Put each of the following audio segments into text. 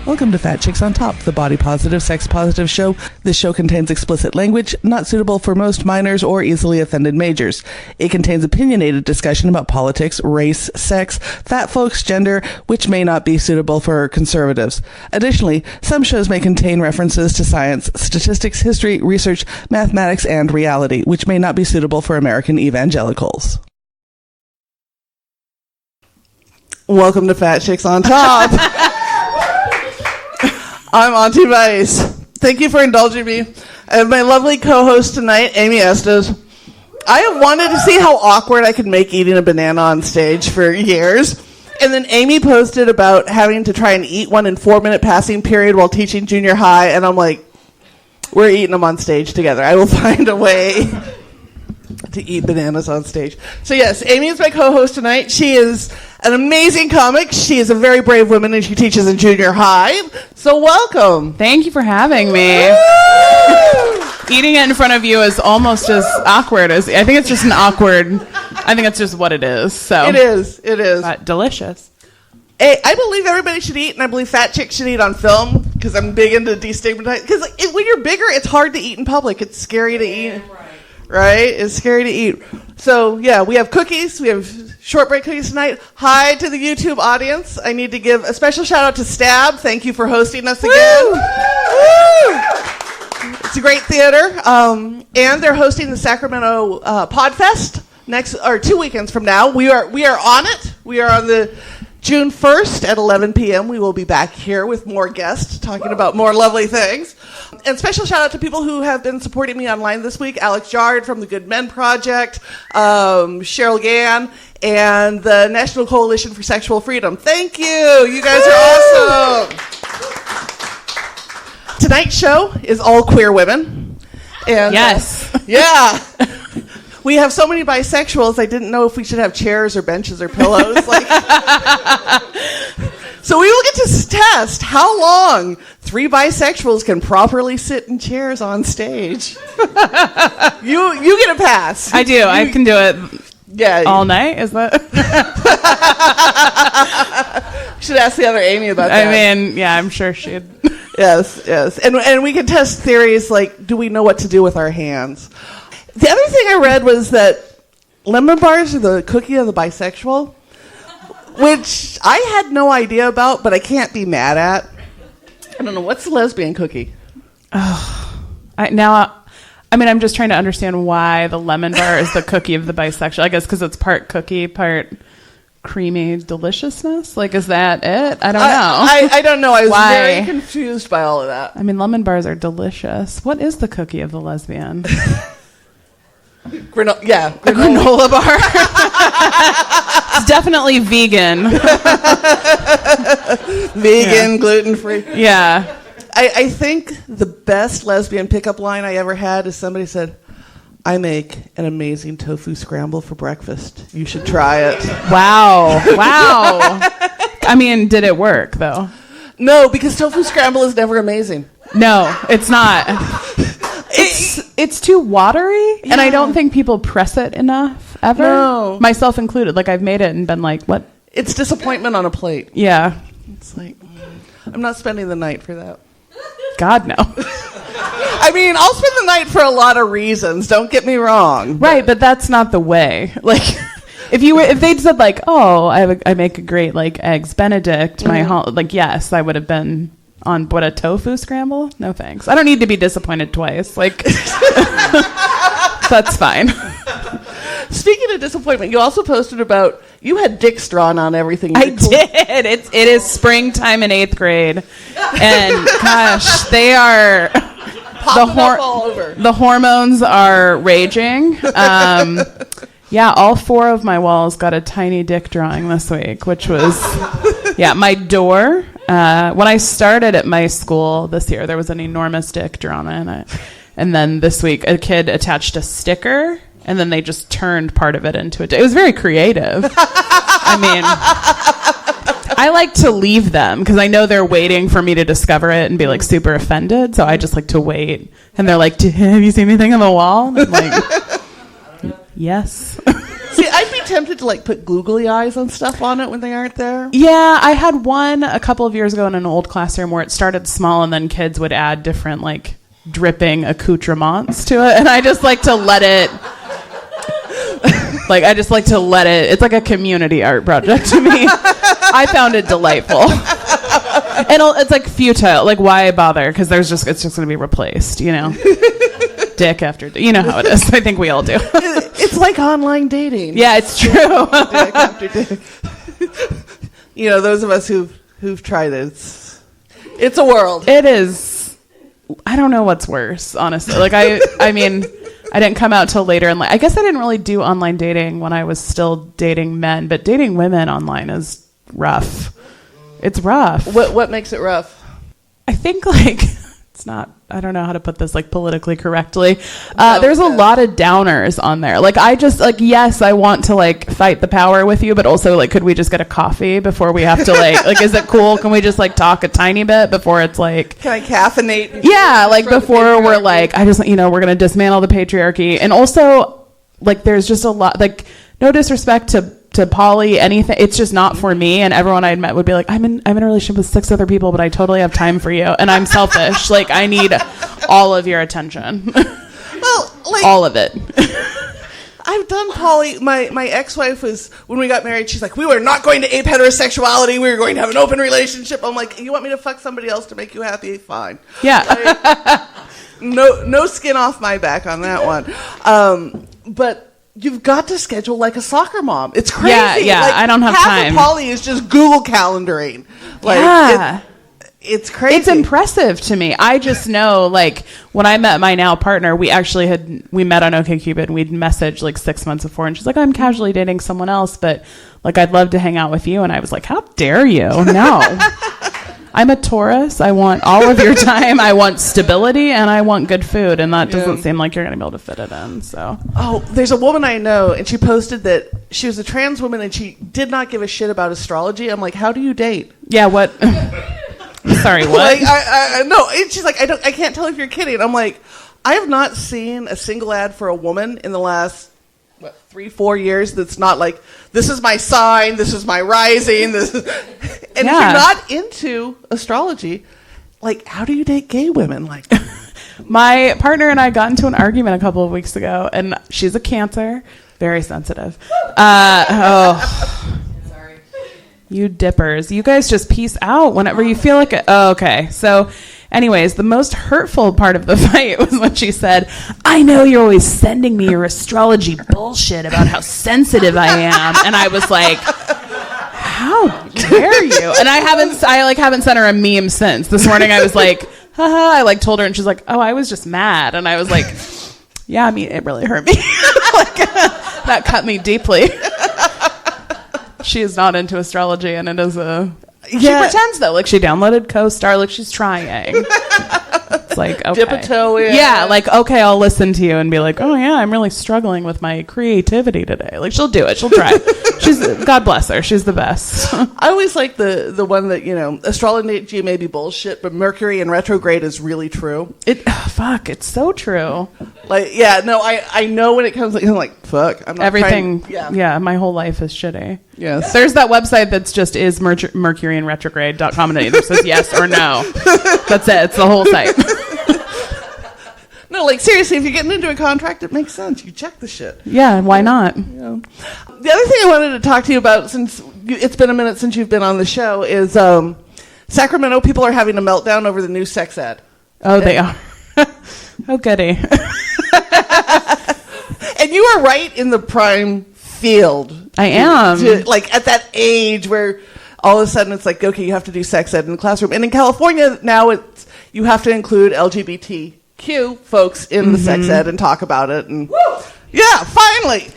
Welcome to Fat Chicks on Top, the body positive, sex positive show. This show contains explicit language, not suitable for most minors or easily offended majors. It contains opinionated discussion about politics, race, sex, fat folks, gender, which may not be suitable for conservatives. Additionally, some shows may contain references to science, statistics, history, research, mathematics, and reality, which may not be suitable for American evangelicals. Welcome to Fat Chicks on Top. I'm Auntie Vice. Thank you for indulging me. I have my lovely co-host tonight, Amy Estes. I have wanted to see how awkward I could make eating a banana on stage for years. And then Amy posted about having to try and eat one in 4-minute passing period while teaching junior high. And I'm like, we're eating them on stage together. I will find a way to eat bananas on stage. So yes, Amy is my co-host tonight. She is an amazing comic. She is a very brave woman, and she teaches in junior high. So welcome. Thank you for having me. Eating it in front of you is almost as awkward as, I think it's just what it is. So It is. But delicious. Hey, I believe everybody should eat, and I believe fat chicks should eat on film, because I'm big into destigmatizing. Because when you're bigger, it's hard to eat in public. It's scary to eat. Right? It's scary to eat. So, yeah, we have cookies. We have shortbread cookies tonight. Hi to the YouTube audience. I need to give a special shout out to Stab. Thank you for hosting us again. Woo! It's a great theater. And they're hosting the Sacramento Podfest 2 weekends from now. We are on it. We are on the June 1st at 11 p.m. We will be back here with more guests talking about more lovely things. And special shout out to people who have been supporting me online this week. Alex Jard from the Good Men Project, Cheryl Gann, and the National Coalition for Sexual Freedom. Thank you. You guys are awesome. Tonight's show is all queer women. And, yes. Yeah. We have so many bisexuals, I didn't know if we should have chairs or benches or pillows. So we will get to test how long 3 bisexuals can properly sit in chairs on stage. You get a pass. I do. I can do it all night. Is that? Should ask the other Amy about that. I mean, yeah, I'm sure she'd. Yes. And we can test theories like, do we know what to do with our hands? The other thing I read was that lemon bars are the cookie of the bisexual, which I had no idea about, but I can't be mad at. I don't know. What's the lesbian cookie? I'm just trying to understand why the lemon bar is the cookie of the bisexual. I guess because it's part cookie, part creamy deliciousness. Like, is that it? I don't know. I don't know. I was very confused by all of that. I mean, lemon bars are delicious. What is the cookie of the lesbian? Granola bar. It's definitely vegan. Vegan, gluten-free. Yeah. I think the best lesbian pickup line I ever had is somebody said, I make an amazing tofu scramble for breakfast. You should try it. Wow. I mean, did it work, though? No, because tofu scramble is never amazing. No, it's not. It's too watery, and I don't think people press it enough, ever. No. Myself included. Like, I've made it and been like, what? It's disappointment on a plate. Yeah. It's like, I'm not spending the night for that. God, no. I mean, I'll spend the night for a lot of reasons, don't get me wrong. Right, but that's not the way. Like, if they'd said, like, oh, I make a great, like, eggs Benedict, yes, I would have been on a tofu scramble? No thanks. I don't need to be disappointed twice. Like, that's fine. Speaking of disappointment, you also posted about you had dicks drawn on everything. I did. It is springtime in 8th grade, and gosh, they are popping up all over. The hormones are raging. Yeah, all 4 of my walls got a tiny dick drawing this week, which was my door. When I started at my school this year, there was an enormous dick drawn in it. And then this week, a kid attached a sticker, and then they just turned part of it into a dick. It was very creative. I mean, I like to leave them because I know they're waiting for me to discover it and be like super offended. So I just like to wait. And they're like, have you seen anything on the wall? And I'm like, yes. See, I'd be tempted to like put googly eyes on stuff on it when they aren't there? Yeah, I had one a couple of years ago in an old classroom where it started small and then kids would add different like dripping accoutrements to it, and I just like to let it. It's like a community art project to me. I found it delightful. And it's like futile. Like, why bother? Because it's just going to be replaced, Dick after dick. You know how it is. I think we all do. It's like online dating. Yeah, it's true. Dick after dick. Those of us who've tried it, it's a world. It is. I don't know what's worse, honestly. Like, I mean, I didn't come out till later in life. I guess I didn't really do online dating when I was still dating men, but dating women online is rough. It's rough. What makes it rough? I think it's not. I don't know how to put this politically correctly. There's a lot of downers on there. Yes, I want to fight the power with you, but also could we just get a coffee before we have to is it cool? Can we just talk a tiny bit before it's Can I caffeinate? Yeah, before we're we're gonna dismantle the patriarchy, and also there's just a lot no disrespect to poly, anything, it's just not for me. And everyone I'd met would be I'm in a relationship with 6 other people, but I totally have time for you, and I'm selfish. I need all of your attention. Well, all of it. I've done poly. My ex-wife was, when we got married, she's we were not going to ape heterosexuality, we were going to have an open relationship. I'm you want me to fuck somebody else to make you happy? Fine. Yeah. No skin off my back on that one. But you've got to schedule a soccer mom. It's crazy. Yeah, I don't have time. Half of poly is just Google calendaring. It's crazy. It's impressive to me. I just know, when I met my now partner, we actually we met on OkCupid, and we'd messaged 6 months before, and she's I'm casually dating someone else, but I'd love to hang out with you. And I was how dare you? No. I'm a Taurus. I want all of your time. I want stability, and I want good food, and that doesn't seem like you're going to be able to fit it in. So, there's a woman I know, and she posted that she was a trans woman, and she did not give a shit about astrology. I'm how do you date? Yeah, what? Sorry, what? I no. And she's I can't tell if you're kidding. I'm I have not seen a single ad for a woman in the last 3-4 years that's not this is my sign, this is my rising, this is, and if you're not into astrology, how do you date gay women? My partner and I got into an argument a couple of weeks ago, and she's a Cancer, very sensitive. Sorry, you dippers, you guys just peace out whenever you feel like it. Oh, okay, so. Anyways, the most hurtful part of the fight was when she said, I know you're always sending me your astrology bullshit about how sensitive I am. And I was how dare you? And I haven't sent her a meme since. This morning I was haha, I told her, and she's oh, I was just mad. And I was yeah, I mean, it really hurt me. That cut me deeply. She is not into astrology, and it is She pretends though, she downloaded CoStar, she's trying. It's okay. Dip a toe in. Yeah, okay, I'll listen to you and be oh yeah, I'm really struggling with my creativity today. She'll do it. She'll try. God bless her. She's the best. I always like the one that, astrology may be bullshit, but Mercury in retrograde is really true. It's so true. I know when it comes I'm fuck. I'm not everything. Trying, yeah, my whole life is shitty. Yes. There's that website that's just mercuryinretrograde.com, and it either says yes or no. That's it. It's the whole site. No, seriously, if you're getting into a contract, it makes sense. You check the shit. Yeah, why not? The other thing I wanted to talk to you about, since it's been a minute since you've been on the show, is Sacramento people are having a meltdown over the new sex ed. Oh, they are. Oh, goody. And you are right in the prime field. I am. At that age where all of a sudden it's okay, you have to do sex ed in the classroom. And in California now you have to include LGBTQ folks in the sex ed and talk about it. And yeah, finally.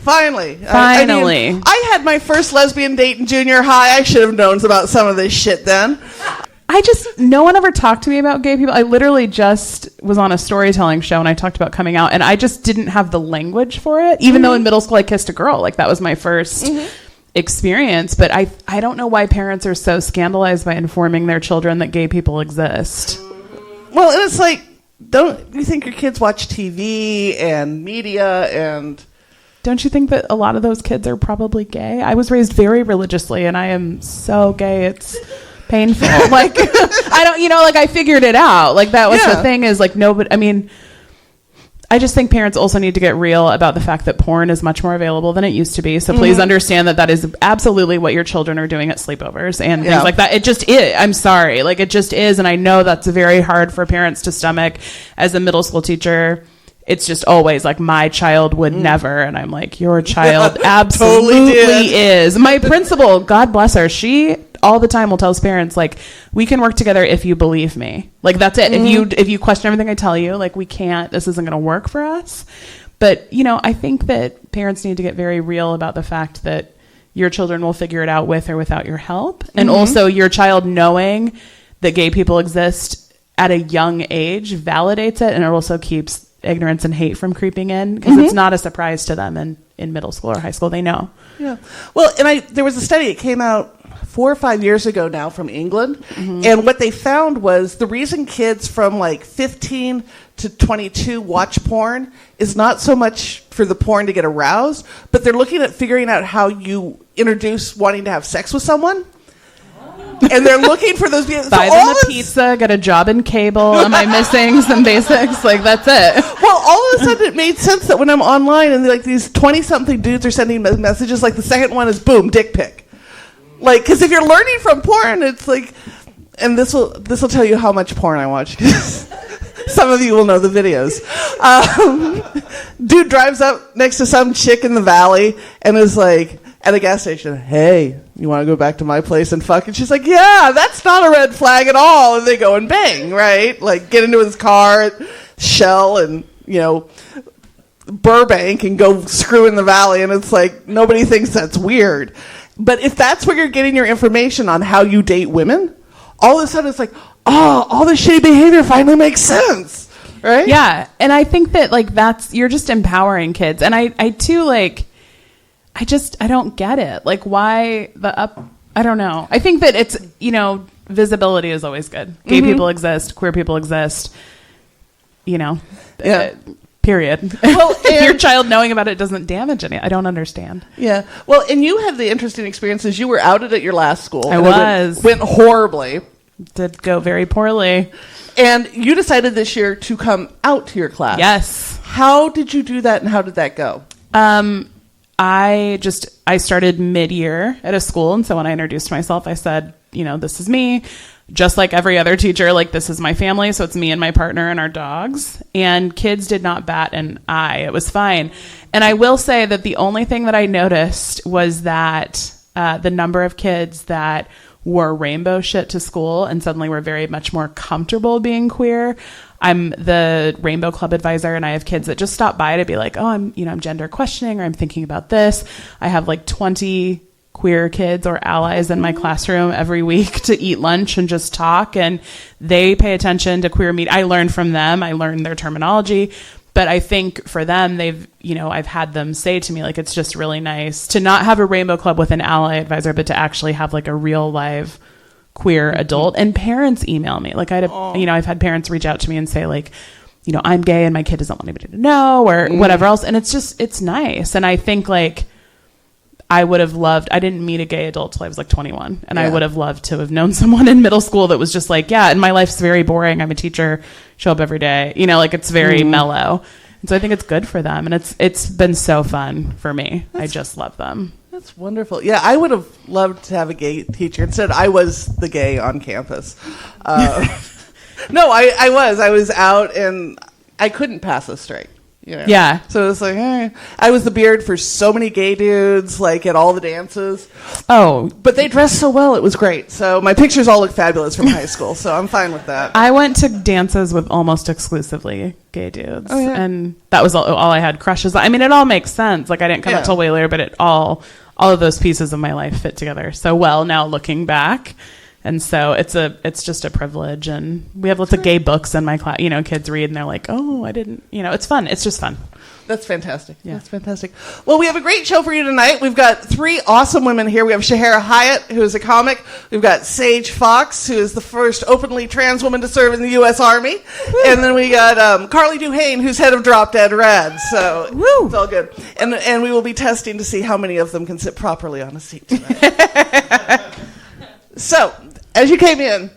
I had my first lesbian date in junior high. I should have known about some of this shit then. No one ever talked to me about gay people. I literally just was on a storytelling show and I talked about coming out, and I just didn't have the language for it, even though in middle school I kissed a girl. That was my first experience. But I don't know why parents are so scandalized by informing their children that gay people exist. Well, and it's don't you think your kids watch TV and media and don't you think that a lot of those kids are probably gay? I was raised very religiously, and I am so gay. It's painful. Like, I don't, like, I figured it out. Like, that was the thing is, like, nobody, I mean, I just think parents also need to get real about the fact that porn is much more available than it used to be. So please understand that is absolutely what your children are doing at sleepovers and things like that. It just is. I'm sorry. Like, it just is. And I know that's very hard for parents to stomach. As a middle school teacher, it's just always like, my child would never. And I'm like, your child absolutely totally is. My principal, God bless her, she all the time will tell his parents, like, we can work together if you believe me. Like, that's it. If you question everything I tell you, like, we can't, this isn't going to work for us. But, I think that parents need to get very real about the fact that your children will figure it out with or without your help. And also your child knowing that gay people exist at a young age validates it, and it also keeps ignorance and hate from creeping in, because it's not a surprise to them in middle school or high school. They know. Yeah. Well, and there was a study, it came out 4 or 5 years ago now from England. And what they found was the reason kids from like 15 to 22 watch porn is not so much for the porn to get aroused, but they're looking at figuring out how you introduce wanting to have sex with someone. And they're looking for those. Buy them a pizza, get a job in cable. Am I missing some basics? Like, that's it. Well, all of a sudden it made sense that when I'm online and like these 20-something dudes are sending messages, like the second one is boom, dick pic. Like, because if you're learning from porn, it's like, and this will tell you how much porn I watch. Some of you will know the videos. Dude drives up next to some chick in the valley and is like, at a gas station, hey, you want to go back to my place and fuck? And she's like, yeah, that's not a red flag at all. And they go and bang, right? Like, get into his car at Shell and, Burbank and go screw in the valley. And it's like, nobody thinks that's weird. But if that's where you're getting your information on how you date women, all of a sudden it's like, oh, all this shitty behavior finally makes sense, right? Yeah, and I think that, like, you're just empowering kids. And I too, like, I don't get it. Like, why I don't know. I think that it's, visibility is always good. Gay people exist, queer people exist, period. Well, your child knowing about it doesn't damage any. I don't understand. Yeah. Well, and you had the interesting experiences. You were outed at your last school. I was. Went horribly. Did go very poorly. And you decided this year to come out to your class. Yes. How did you do that, and how did that go? I started mid-year at a school, and so when I introduced myself, I said, this is me. Just like every other teacher, like, this is my family, so it's me and my partner and our dogs. And kids did not bat an eye. It was fine. And I will say that the only thing that I noticed was that the number of kids that wore rainbow shit to school and suddenly were very much more comfortable being queer. I'm the Rainbow Club advisor, and I have kids that just stop by to be like, oh, I'm gender questioning, or I'm thinking about this. I have like 20 queer kids or allies in my classroom every week to eat lunch and just talk, and they pay attention to queer media. I learn from them. I learn their terminology. But I think for them, I've had them say to me, like, it's just really nice to not have a Rainbow Club with an ally advisor, but to actually have like a real live queer adult. And parents email me. Like, I've had parents reach out to me and say, like, I'm gay and my kid doesn't want anybody to know, or whatever else. And it's nice. And I think, like, I would have loved, I didn't meet a gay adult till I was like 21. And I would have loved to have known someone in middle school that was just like, yeah, and my life's very boring. I'm a teacher, show up every day. Like, it's very mellow. And so I think it's good for them. And it's been so fun for me. I just love them. That's wonderful. Yeah, I would have loved to have a gay teacher. Instead, I was the gay on campus. No, I was out and I couldn't pass a straight. Yeah. So it was like, I was the beard for so many gay dudes, like at all the dances. Oh. But they dressed so well, it was great. So my pictures all look fabulous from high school, so I'm fine with that. I went to dances with almost exclusively gay dudes. Oh, yeah. And that was all I had crushes. I mean, it all makes sense. Like, I didn't come out till way later, but all of those pieces of my life fit together so well now looking back. And so it's just a privilege, and we have lots of gay books in my class. Kids read and they're like, "Oh, I didn't." It's fun. It's just fun. That's fantastic. Yeah. That's fantastic. Well, we have a great show for you tonight. We've got 3 awesome women here. We have Shahera Hyatt, who is a comic. We've got Sage Fox, who is the first openly trans woman to serve in the U.S. Army. Woo. And then we got Carly DuHain, who's head of Drop Dead Rad. So it's all good. And we will be testing to see how many of them can sit properly on a seat tonight. So, as you came in,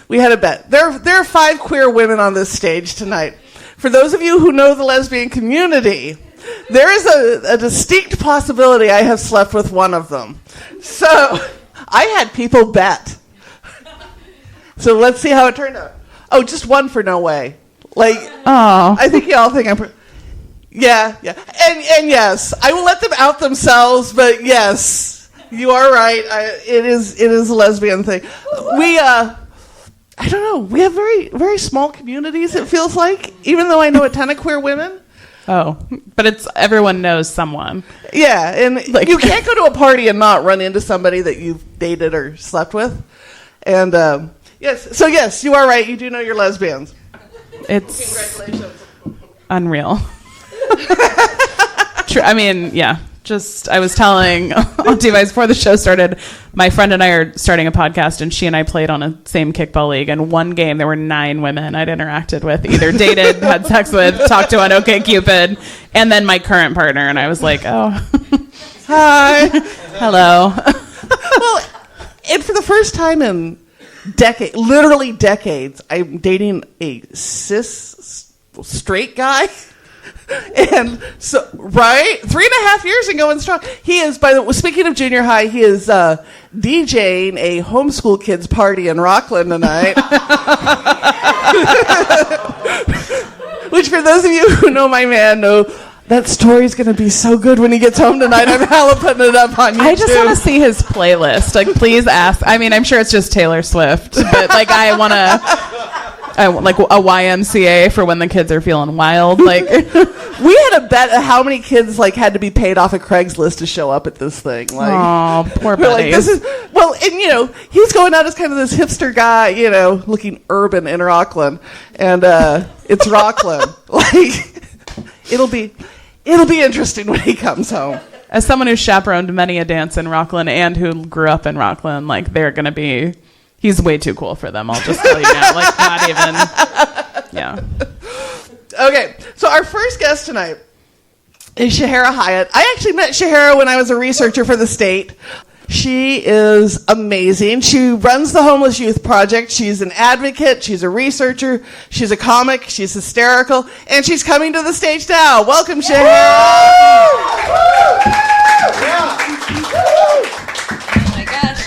we had a bet. There are 5 queer women on this stage tonight. For those of you who know the lesbian community, there is a distinct possibility I have slept with one of them. So I had people bet. So let's see how it turned out. Oh, just one for no way. I think you all think I'm... Yeah. And yes, I will let them out themselves, but yes, you are right. It is a lesbian thing. I don't know. We have very, very small communities, it feels like, even though I know a ton of queer women. Oh, but everyone knows someone. Yeah, and you can't go to a party and not run into somebody that you've dated or slept with. And yes, you are right. You do know you're lesbians. It's congratulations. Unreal. True. I mean, yeah. I was telling Auntie before the show started, my friend and I are starting a podcast, and she and I played on a same kickball league. And one game, there were 9 women I'd interacted with, either dated, had sex with, talked to on OkCupid, and then my current partner. And I was like, oh, hi, hello. Well, and for the first time in literally decades, I'm dating a cis straight guy. And so, right, 3.5 years and going strong. He is, by the way, speaking of junior high, he is DJing a homeschool kids party in Rockland tonight. Which, for those of you who know my man, know that story's going to be so good when he gets home tonight. I'm hella putting it up on YouTube. I just want to see his playlist. Please ask. I mean, I'm sure it's just Taylor Swift, but I want to... like a YMCA for when the kids are feeling wild. We had a bet of how many kids had to be paid off of Craigslist to show up at this thing. Oh, poor buddies. And he's going out as kind of this hipster guy, looking urban in Rockland, and it's Rockland. It'll be interesting when he comes home. As someone who chaperoned many a dance in Rockland and who grew up in Rockland, they're going to be. He's way too cool for them. I'll just tell you now. Not even. Yeah. Okay. So our first guest tonight is Shahera Hyatt. I actually met Shahera when I was a researcher for the state. She is amazing. She runs the Homeless Youth Project. She's an advocate. She's a researcher. She's a comic. She's hysterical. And she's coming to the stage now. Welcome, Shahera.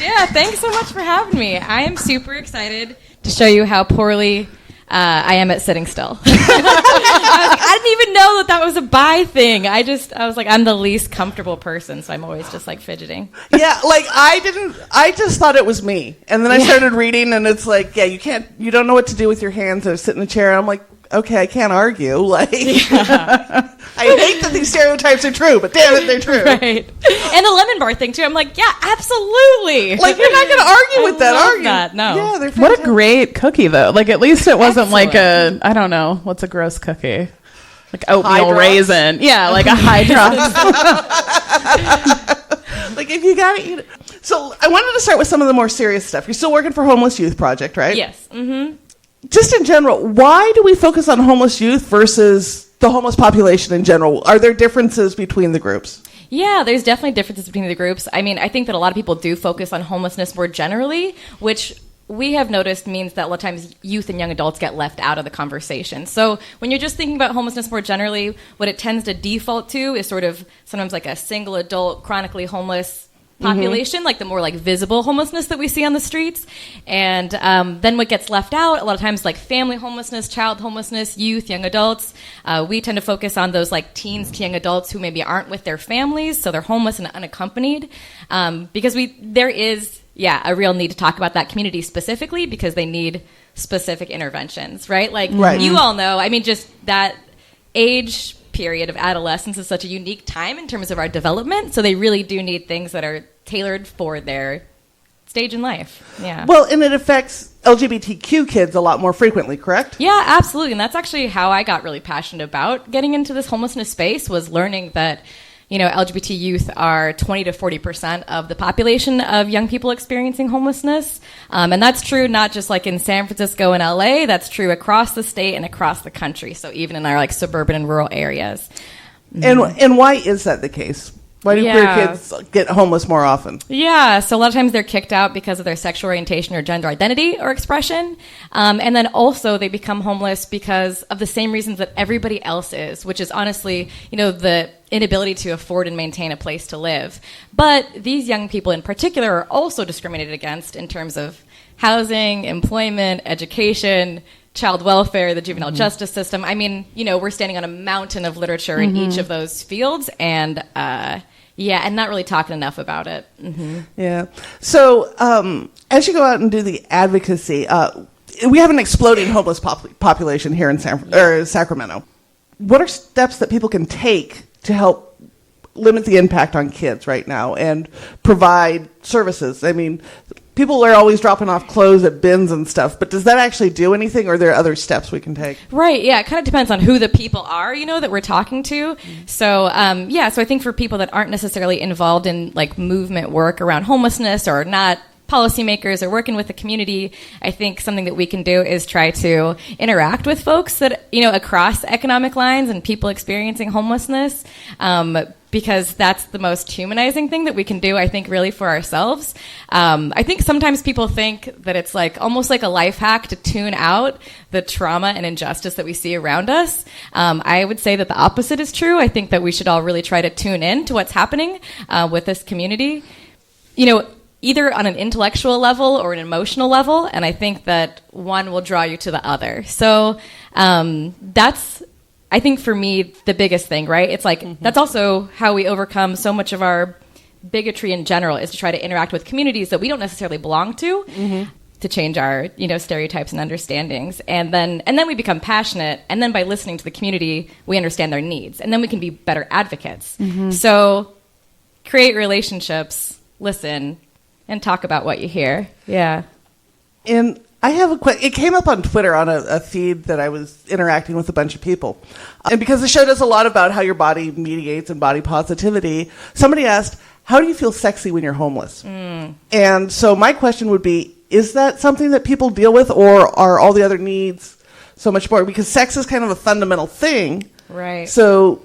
Yeah, thanks so much for having me. I am super excited to show you how poorly I am at sitting still. I didn't even know that was a bi thing. I was like, I'm the least comfortable person, so I'm always just fidgeting. Yeah, I just thought it was me. And then I started reading, and it's you don't know what to do with your hands or sit in a chair. I'm like, okay, I can't argue. I hate that these stereotypes are true, but damn it, they're true. Right. And the lemon bar thing, too. I'm like, yeah, absolutely. You're not going to argue with that, are you? That, no. Yeah, they're what a great cookie, though. At least it wasn't excellent. I don't know, what's a gross cookie? Oatmeal raisin. Yeah, a high drops. If you got it. So I wanted to start with some of the more serious stuff. You're still working for Homeless Youth Project, right? Yes. Mm-hmm. Just in general, why do we focus on homeless youth versus the homeless population in general? Are there differences between the groups? Yeah, there's definitely differences between the groups. I mean, I think that a lot of people do focus on homelessness more generally, which we have noticed means that a lot of times youth and young adults get left out of the conversation. So when you're just thinking about homelessness more generally, what it tends to default to is sort of sometimes a single adult, chronically homeless population, the more visible homelessness that we see on the streets. And then what gets left out, a lot of times family homelessness, child homelessness, youth, young adults. We tend to focus on those teens to young adults who maybe aren't with their families, so they're homeless and unaccompanied. Because there is a real need to talk about that community specifically because they need specific interventions, right? Right. You all know, I mean, just that age period of adolescence is such a unique time in terms of our development, so they really do need things that are tailored for their stage in life. Yeah. Well, and it affects LGBTQ kids a lot more frequently, correct? Yeah, absolutely. And that's actually how I got really passionate about getting into this homelessness space, was learning that, you know, LGBT youth are 20 to 40% of the population of young people experiencing homelessness. And that's true not just like in San Francisco and LA, that's true across the state and across the country. So even in our like suburban and rural areas. And why is that the case? Why do queer kids get homeless more often? Yeah, so a lot of times they're kicked out because of their sexual orientation or gender identity or expression. And then also they become homeless because of the same reasons that everybody else is, which is honestly, you know, the inability to afford and maintain a place to live. But these young people in particular are also discriminated against in terms of housing, employment, education, child welfare, the juvenile justice system. I mean, you know, we're standing on a mountain of literature in each of those fields, and and not really talking enough about it. Yeah. So as you go out and do the advocacy, we have an exploding homeless population here in Sacramento. What are steps that people can take to help limit the impact on kids right now and provide services? I mean, people are always dropping off clothes at bins and stuff, but does that actually do anything, or are there other steps we can take? Right, yeah, it kind of depends on who the people are, you know, that we're talking to. So, so I think for people that aren't necessarily involved in, like, movement work around homelessness or not policymakers or working with the community, I think something that we can do is try to interact with folks that, you know, across economic lines and people experiencing homelessness, because that's the most humanizing thing that we can do, I think, really for ourselves. I think sometimes people think that it's like almost like a life hack to tune out the trauma and injustice that we see around us. I would say that the opposite is true. I think that we should all really try to tune in to what's happening with this community. You know, either on an intellectual level or an emotional level, and I think that one will draw you to the other. So that's, I think for me, the biggest thing, right? It's like, that's also how we overcome so much of our bigotry in general, is to try to interact with communities that we don't necessarily belong to change our, you know, stereotypes and understandings. And then we become passionate, and then by listening to the community, we understand their needs, and then we can be better advocates. So create relationships, listen, and talk about what you hear. Yeah. And I have a question. It came up on Twitter on a feed that I was interacting with a bunch of people. And because the show does a lot about how your body mediates and body positivity, somebody asked, how do you feel sexy when you're homeless? And so my question would be, is that something that people deal with, or are all the other needs so much more? Because sex is kind of a fundamental thing. Right. So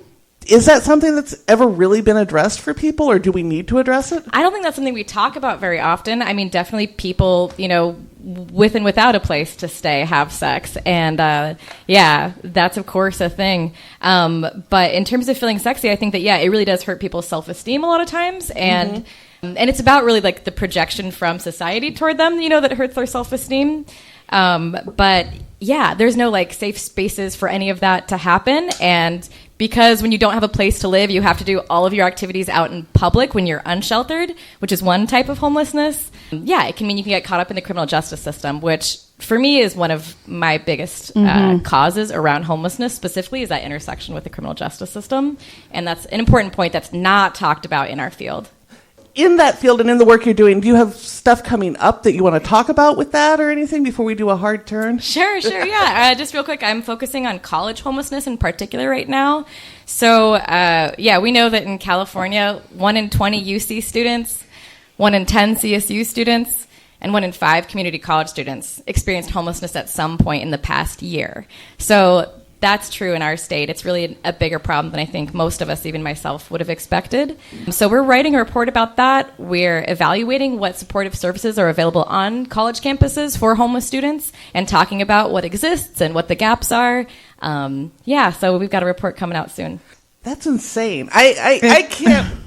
is that something that's ever really been addressed for people, or do we need to address it? I don't think that's something we talk about very often. I mean, definitely people, you know, with and without a place to stay have sex. And that's of course a thing. But in terms of feeling sexy, I think that, it really does hurt people's self-esteem a lot of times. And it's about really like the projection from society toward them, you know, that hurts their self-esteem. But there's no like safe spaces for any of that to happen. And because when you don't have a place to live, you have to do all of your activities out in public when you're unsheltered, which is one type of homelessness. It can mean you can get caught up in the criminal justice system, which for me is one of my biggest causes around homelessness specifically, is that intersection with the criminal justice system. And that's an important point that's not talked about in our field. In that field and in the work you're doing, do you have stuff coming up that you want to talk about with that or anything before we do a hard turn? Sure, yeah. Just real quick, I'm focusing on college homelessness in particular right now. So, we know that in California, 1 in 20 UC students, 1 in 10 CSU students, and 1 in 5 community college students experienced homelessness at some point in the past year. So that's true in our state. It's really a bigger problem than I think most of us, even myself, would have expected. So we're writing a report about that. We're evaluating what supportive services are available on college campuses for homeless students and talking about what exists and what the gaps are. So we've got a report coming out soon. That's insane. I can't...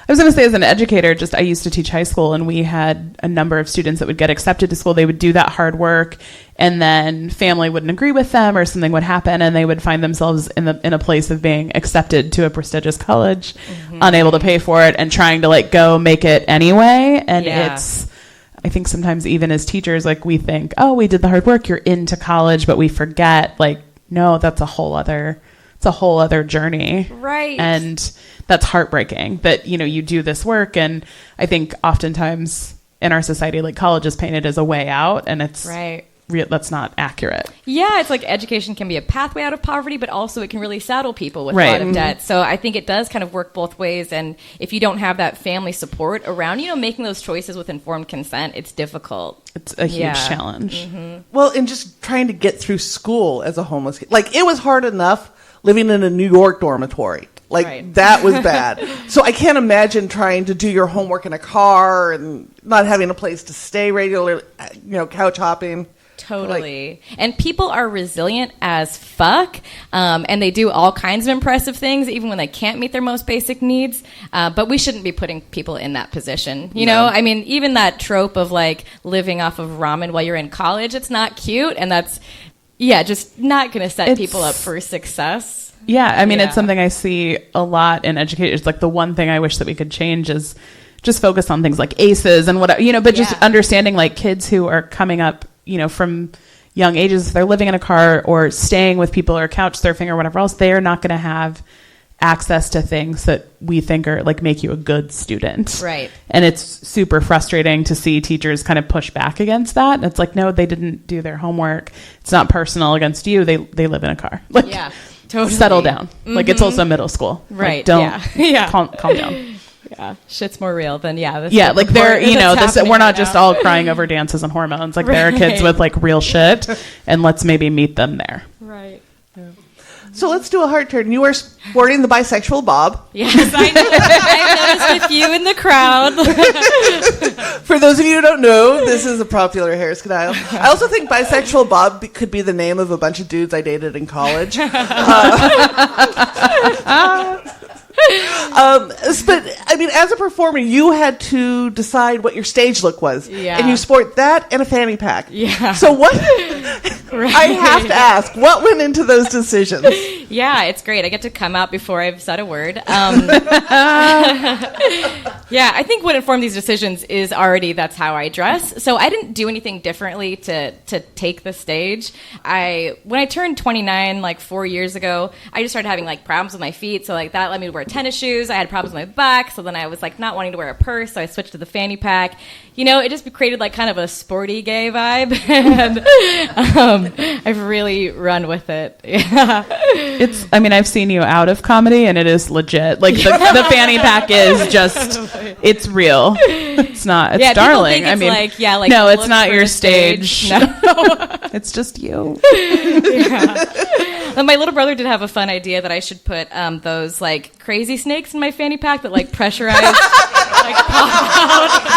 I was going to say, as an educator, I used to teach high school, and we had a number of students that would get accepted to school. They would do that hard work, and then family wouldn't agree with them, or something would happen, and they would find themselves in a place of being accepted to a prestigious college, unable to pay for it, and trying to go make it anyway. And it's, I think sometimes even as teachers, we think, oh, we did the hard work, you're into college, but we forget, no, that's a whole other journey. Right. And that's heartbreaking that, you do this work. And I think oftentimes in our society, like college is painted as a way out, and it's right. That's not accurate. Yeah, it's like education can be a pathway out of poverty, but also it can really saddle people with a lot of debt. So I think it does kind of work both ways. And if you don't have that family support around, making those choices with informed consent, it's difficult. It's a huge challenge. Mm-hmm. Well, and just trying to get through school as a homeless kid. Like, it was hard enough living in a New York dormitory. Like, that was bad. So I can't imagine trying to do your homework in a car and not having a place to stay regularly, couch hopping. Totally. And people are resilient as fuck, and they do all kinds of impressive things, even when they can't meet their most basic needs. But we shouldn't be putting people in that position. You know, I mean, even that trope of like living off of ramen while you're in college, it's not cute. And that's, just not going to set people up for success. Yeah. I mean, it's something I see a lot in education. It's like the one thing I wish that we could change is just focus on things like ACEs and whatever, but just understanding like kids who are coming up, from young ages, if they're living in a car or staying with people or couch surfing or whatever else, they are not going to have access to things that we think are like make you a good student. Right. And it's super frustrating to see teachers kind of push back against that. It's like, no, they didn't do their homework. It's not personal against you. They live in a car. Like, totally. Settle down. Mm-hmm. Like, it's also middle school. Right. Like, calm down. Yeah, shit's more real than like they're we're not just all crying over dances and hormones. Like there are kids with like real shit, and let's maybe meet them there. Right. Yeah. So let's do a hard turn. You are sporting the bisexual bob. Yes, I noticed a few in the crowd. For those of you who don't know, this is a popular hairstyle. I also think bisexual bob could be the name of a bunch of dudes I dated in college. But I mean, as a performer, you had to decide what your stage look was, and you sport that and a fanny pack. Yeah. So what? I have to ask, what went into those decisions? Yeah, it's great. I get to come out before I've said a word. I think what informed these decisions is already that's how I dress. So I didn't do anything differently to take the stage. When I turned 29, like 4 years ago, I just started having like problems with my feet. So like that led me to wear tennis shoes. I had problems with my back. So then I was like not wanting to wear a purse. So I switched to the fanny pack. It just created like kind of a sporty gay vibe. And I've really run with it. Yeah. I've seen you out of comedy and it is legit. Like the fanny pack is just, it's real. It's not, it's darling. Think it's like no, it's not your stage. No. It's just you. And my little brother did have a fun idea that I should put those like crazy snakes in my fanny pack that like pressurize like pop out.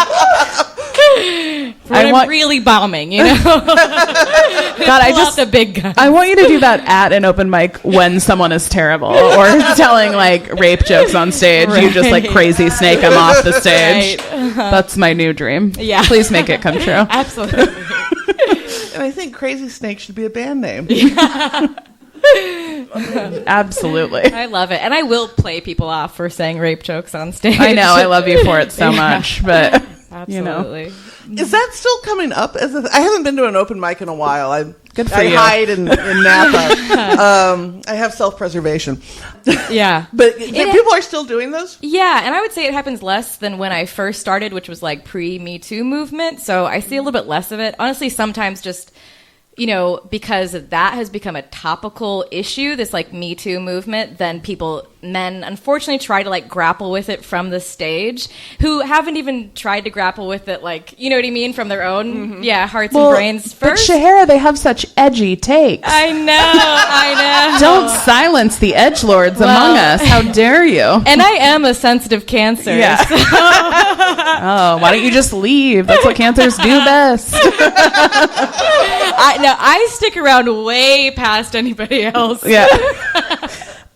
I'm really bombing, God, I just the big gun. I want you to do that at an open mic when someone is terrible or telling like rape jokes on stage. Right. You just like crazy snake them off the stage. Right. That's my new dream. Yeah, please make it come true. Absolutely. And I think Crazy Snake should be a band name. Yeah. Absolutely. I love it. And I will play people off for saying rape jokes on stage. I know. I love you for it so much. But, absolutely. Is that still coming up? I haven't been to an open mic in a while. Good for you. Hide in Napa. I have self-preservation. Yeah. But people are still doing those? Yeah, and I would say it happens less than when I first started, which was like pre-Me Too movement. So I see a little bit less of it. Honestly, sometimes just, because that has become a topical issue, this like Me Too movement, then men unfortunately try to like grapple with it from the stage who haven't even tried to grapple with it, like, you know what I mean, from their own hearts and brains first. But Shahera, they have such edgy takes. I know. Don't silence the edgelords among us. How dare you? And I am a sensitive Cancer. Yeah. So. Oh, why don't you just leave? That's what Cancers do best. I stick around way past anybody else. Yeah.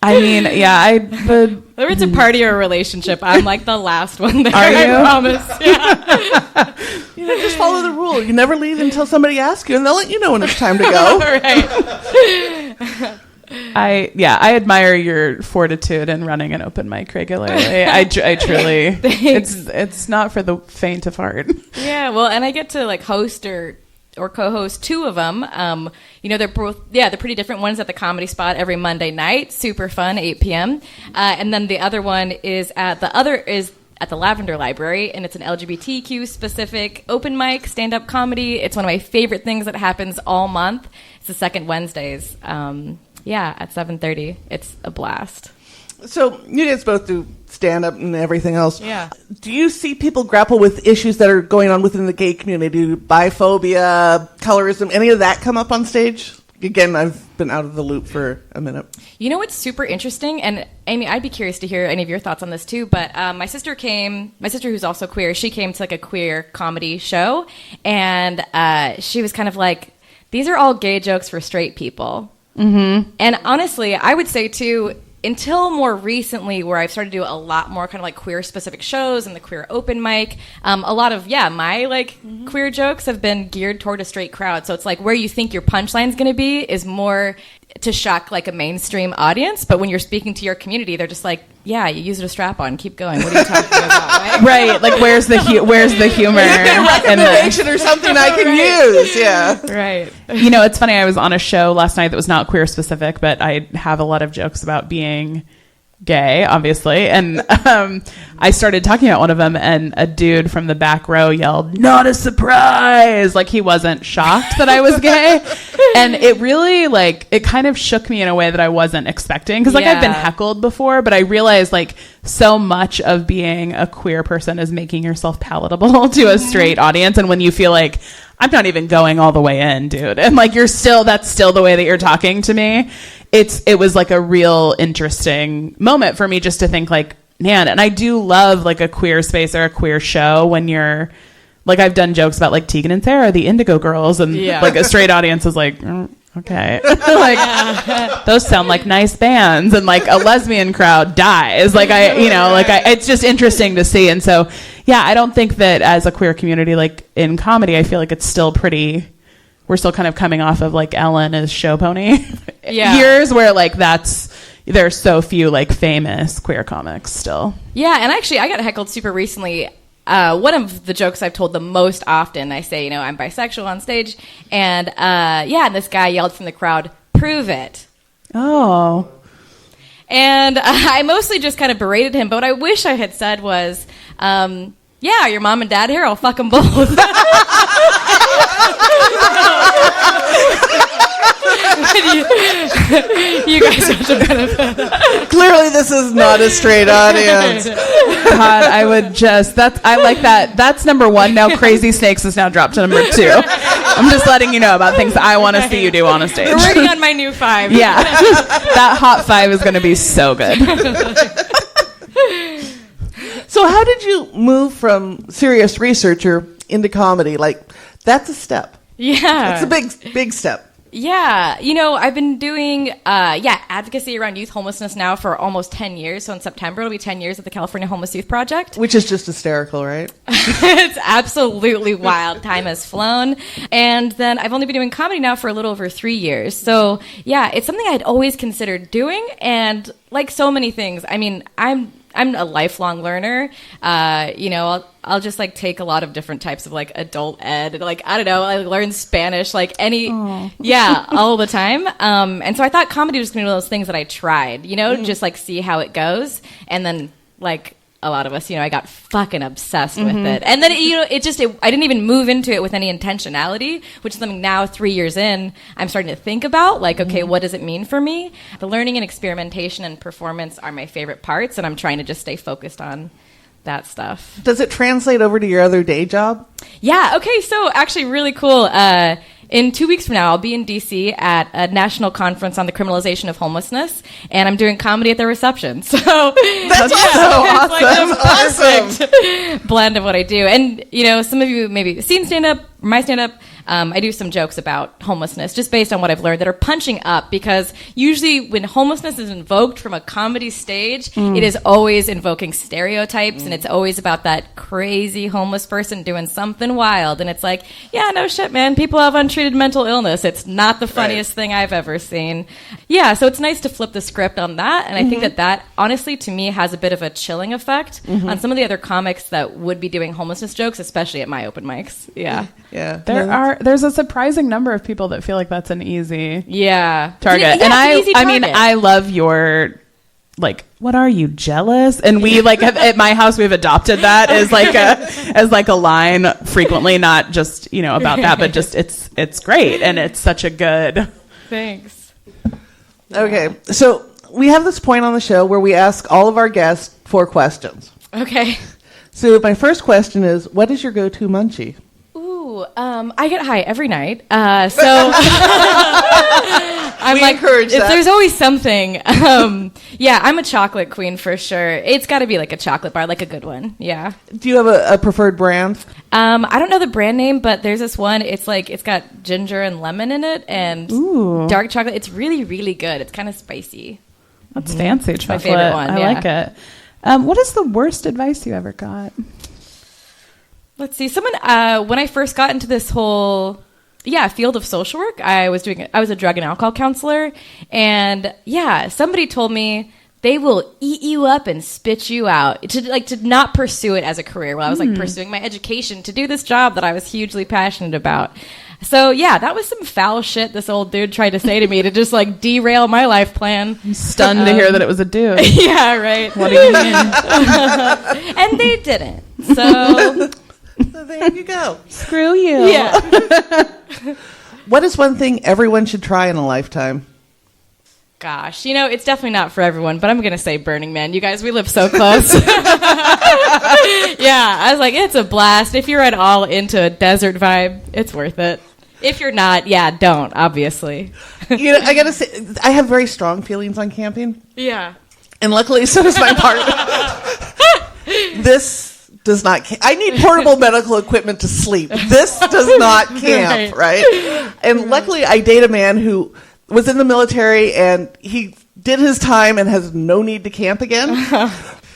I mean, whether it's a party or a relationship, I'm like the last one there. Are you? I promise. Yeah. Just follow the rule. You never leave until somebody asks you, and they'll let you know when it's time to go. Right. I admire your fortitude in running an open mic regularly. I truly, it's not for the faint of heart. Yeah, well, and I get to like host or co-host two of them. They're both, they're pretty different. One's at the Comedy Spot every Monday night, super fun, 8 p.m. And then the other one is at the Lavender Library, and it's an LGBTQ specific open mic stand-up comedy. It's one of my favorite things that happens all month. It's the second Wednesdays. At 7:30. It's a blast. So you guys both do stand-up and everything else. Yeah. Do you see people grapple with issues that are going on within the gay community? Biphobia, colorism, any of that come up on stage? Again, I've been out of the loop for a minute. You know what's super interesting? And Amy, I'd be curious to hear any of your thoughts on this too, but my sister who's also queer, she came to like a queer comedy show, and she was kind of like, these are all gay jokes for straight people. Mm-hmm. And honestly, I would say too, until more recently, where I've started to do a lot more kind of like queer specific shows and the queer open mic, a lot of my like queer jokes have been geared toward a straight crowd. So it's like where you think your punchline's going to be is more to shock like a mainstream audience, but when you're speaking to your community, they're just like, yeah, you used a strap on, keep going. What are you talking about? Right? Like where's the humor? Recommendation or something I can use. Yeah. Right. You know, it's funny. I was on a show last night that was not queer specific, but I have a lot of jokes about being gay, obviously. And I started talking about one of them, and a dude from the back row yelled, "Not a surprise!" Like he wasn't shocked that I was gay. And it really, like, it kind of shook me in a way that I wasn't expecting. Because, like, I've been heckled before, but I realized, like, so much of being a queer person is making yourself palatable to a straight audience. And when you feel like, I'm not even going all the way in, dude. And, like, that's still the way that you're talking to me. It was, like, a real interesting moment for me just to think, like, man, and I do love, like, a queer space or a queer show when you're, like, I've done jokes about, like, Tegan and Sarah, the Indigo Girls, and, like, a straight audience is like, okay. Like, those sound like nice bands, and, like, a lesbian crowd dies. Like, it's just interesting to see. And so, yeah, I don't think that as a queer community, like, in comedy, I feel like it's still we're still kind of coming off of, like, Ellen as show pony years where, like, there's so few, like, famous queer comics still. Yeah, and actually, I got heckled super recently. One of the jokes I've told the most often, I say, I'm bisexual on stage, and and this guy yelled from the crowd, "Prove it." Oh. And I mostly just kind of berated him, but what I wish I had said was, yeah, your mom and dad here, I'll fuck them both. you guys have to benefit. Clearly, this is not a straight audience. God, I like that. That's number one. Now, Crazy Snakes is now dropped to number 2. I'm just letting you know about things I want to see you do on a stage. We're working on my new 5. Yeah. That hot 5 is going to be so good. So how did you move from serious researcher into comedy? Like, that's a step. Yeah. It's a big step. Yeah. I've been doing advocacy around youth homelessness now for almost 10 years. So in September, it'll be 10 years at the California Homeless Youth Project. Which is just hysterical, right? It's absolutely wild. Time has flown. And then I've only been doing comedy now for a little over 3 years. So, yeah, it's something I'd always considered doing. And like so many things, I mean, I'm a lifelong learner. I'll just like take a lot of different types of like adult ed. Like, I don't know, I learn Spanish, like all the time. And so I thought comedy was going to be one of those things that I tried, just like see how it goes. And then like a lot of us, I got fucking obsessed with it. And then, I didn't even move into it with any intentionality, which is something now 3 years in, I'm starting to think about, like, okay, what does it mean for me? The learning and experimentation and performance are my favorite parts, and I'm trying to just stay focused on that stuff. Does it translate over to your other day job? Yeah, okay, so actually really cool. In 2 weeks from now, I'll be in D.C. at a national conference on the criminalization of homelessness, and I'm doing comedy at the reception. So that's awesome. Perfect blend of what I do. And, some of you maybe seen stand-up, my stand-up. I do some jokes about homelessness just based on what I've learned that are punching up, because usually when homelessness is invoked from a comedy stage, it is always invoking stereotypes, and it's always about that crazy homeless person doing something wild. And it's like, yeah, no shit, man. People have untreated mental illness. It's not the funniest thing I've ever seen. Yeah, so it's nice to flip the script on that. And I think that honestly, to me, has a bit of a chilling effect on some of the other comics that would be doing homelessness jokes, especially at my open mics. Yeah. Yeah. There's a surprising number of people that feel like that's an easy target. Yeah, and I love your like what are you, jealous? And we like at my house we've adopted that as like a line frequently, not just about that, but just it's great and it's such a good. Thanks. Okay, so we have this point on the show where we ask all of our guests 4 questions. Okay. So my first question is, what is your go-to munchie? Ooh, I get high every night. So I'm We like, encourage that. there's always something. Yeah, I'm a chocolate queen for sure. It's got to be like a chocolate bar, like a good one. Yeah. Do you have a preferred brand? I don't know the brand name, but there's this one. It's like it's got ginger and lemon in it and Ooh. dark chocolate. It's really, really good. It's kind of spicy. That's fancy chocolate. my favorite one, I yeah. like it. What is the worst advice you ever got? Let's see. Someone when I first got into this whole field of social work, I was a drug and alcohol counselor, and somebody told me they will eat you up and spit you out to not pursue it as a career while I was like pursuing my education to do this job that I was hugely passionate about. So that was some foul shit this old dude tried to say to me to just like derail my life plan. I'm stunned to hear that it was a dude. Yeah, right. What do you mean? And they didn't. So So there you go. Screw you. yeah. What is one thing everyone should try in a lifetime? Gosh, it's definitely not for everyone, but I'm going to say Burning Man. You guys, we live so close. Yeah, I was like, it's a blast. If you're at all into a desert vibe, it's worth it. If you're not, don't, obviously. I gotta say, I have very strong feelings on camping, Yeah. and luckily so does my partner. This does not I need portable medical equipment to sleep. This does not camp, right? And luckily I date a man who was in the military and he did his time and has no need to camp again.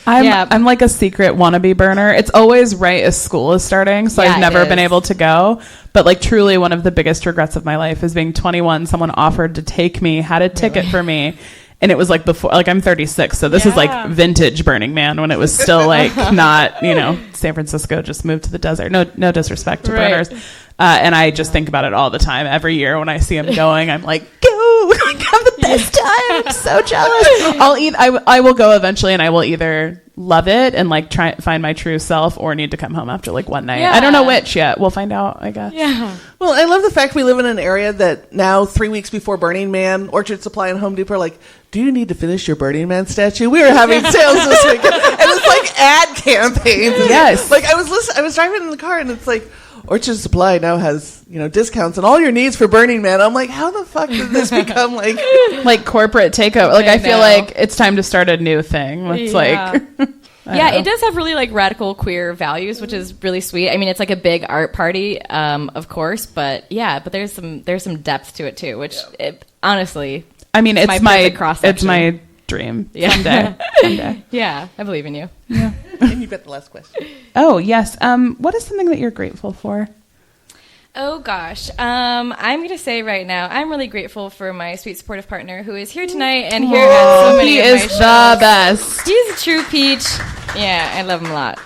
I'm like a secret wannabe burner. It's always right as school is starting, so I've never been able to go. But like truly one of the biggest regrets of my life is being 21. Someone offered to take me, had a ticket for me. And it was like before, like I'm 36, so this is like vintage Burning Man when it was still like not, San Francisco just moved to the desert. No disrespect to burners. And I just think about it all the time. Every year when I see them going, I'm like, go, have the best time. I'm so jealous. I will go eventually, and I will either love it and like try find my true self, or need to come home after like one night. I don't know which yet. We'll find out, I guess. Yeah. Well, I love the fact we live in an area that now 3 weeks before Burning Man, Orchard Supply and Home Depot are like, do you need to finish your Burning Man statue? We were having sales this weekend. And it's like ad campaigns. Yes. Like I was driving in the car and it's like, Orchard Supply now has, discounts and all your needs for Burning Man. I'm like, how the fuck did this become like corporate takeover? Like I feel like it's time to start a new thing. It's like it does have really like radical queer values, which is really sweet. I mean, it's like a big art party, of course, but there's some depth to it too, which honestly, I mean, it's my dream. Yeah. Someday. Yeah, I believe in you. Yeah. And you got the last question. Oh, yes. What is something that you're grateful for? Oh, gosh. I'm going to say right now, I'm really grateful for my sweet supportive partner who is here tonight and here at so many He of is my shows. the best. He's a true peach. Yeah, I love him a lot.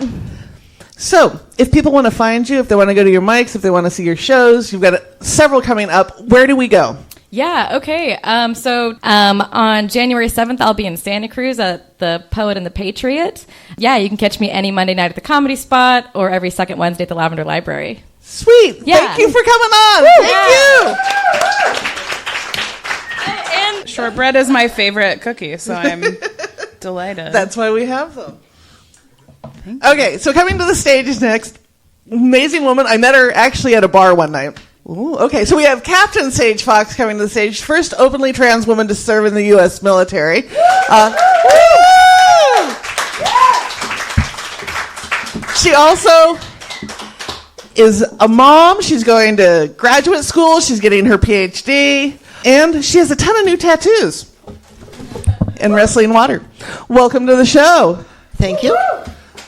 So, if people want to find you, if they want to go to your mics, if they want to see your shows, you've got several coming up. Where do we go? Yeah, okay. So on January 7th, I'll be in Santa Cruz at the Poet and the Patriot. Yeah, you can catch me any Monday night at the Comedy Spot or every second Wednesday at the Lavender Library. Sweet. Yeah. Thank you for coming on. Woo! Thank you. And shortbread is my favorite cookie, so I'm delighted. That's why we have them. Okay, so coming to the stage is next. Amazing woman. I met her actually at a bar one night. Ooh, okay, so we have Captain Sage Fox coming to the stage. First openly trans woman to serve in the U.S. military. She also is a mom. She's going to graduate school. She's getting her PhD. And she has a ton of new tattoos. And wrestling water. Welcome to the show. Thank you.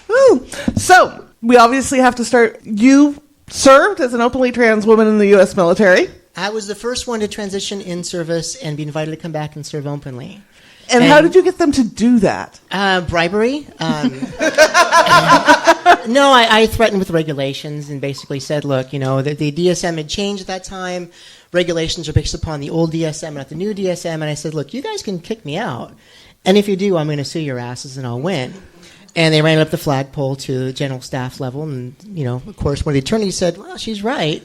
Woo. So, we obviously have to start. You served as an openly trans woman in the U.S. military. I was the first one to transition in service and be invited to come back and serve openly. And how did you get them to do that? Bribery. No, I threatened with regulations and basically said, look, the DSM had changed at that time. Regulations are based upon the old DSM, not the new DSM. And I said, look, you guys can kick me out. And if you do, I'm going to sue your asses and I'll win. And they ran it up the flagpole to the general staff level. And, of course, one of the attorneys said, well, she's right.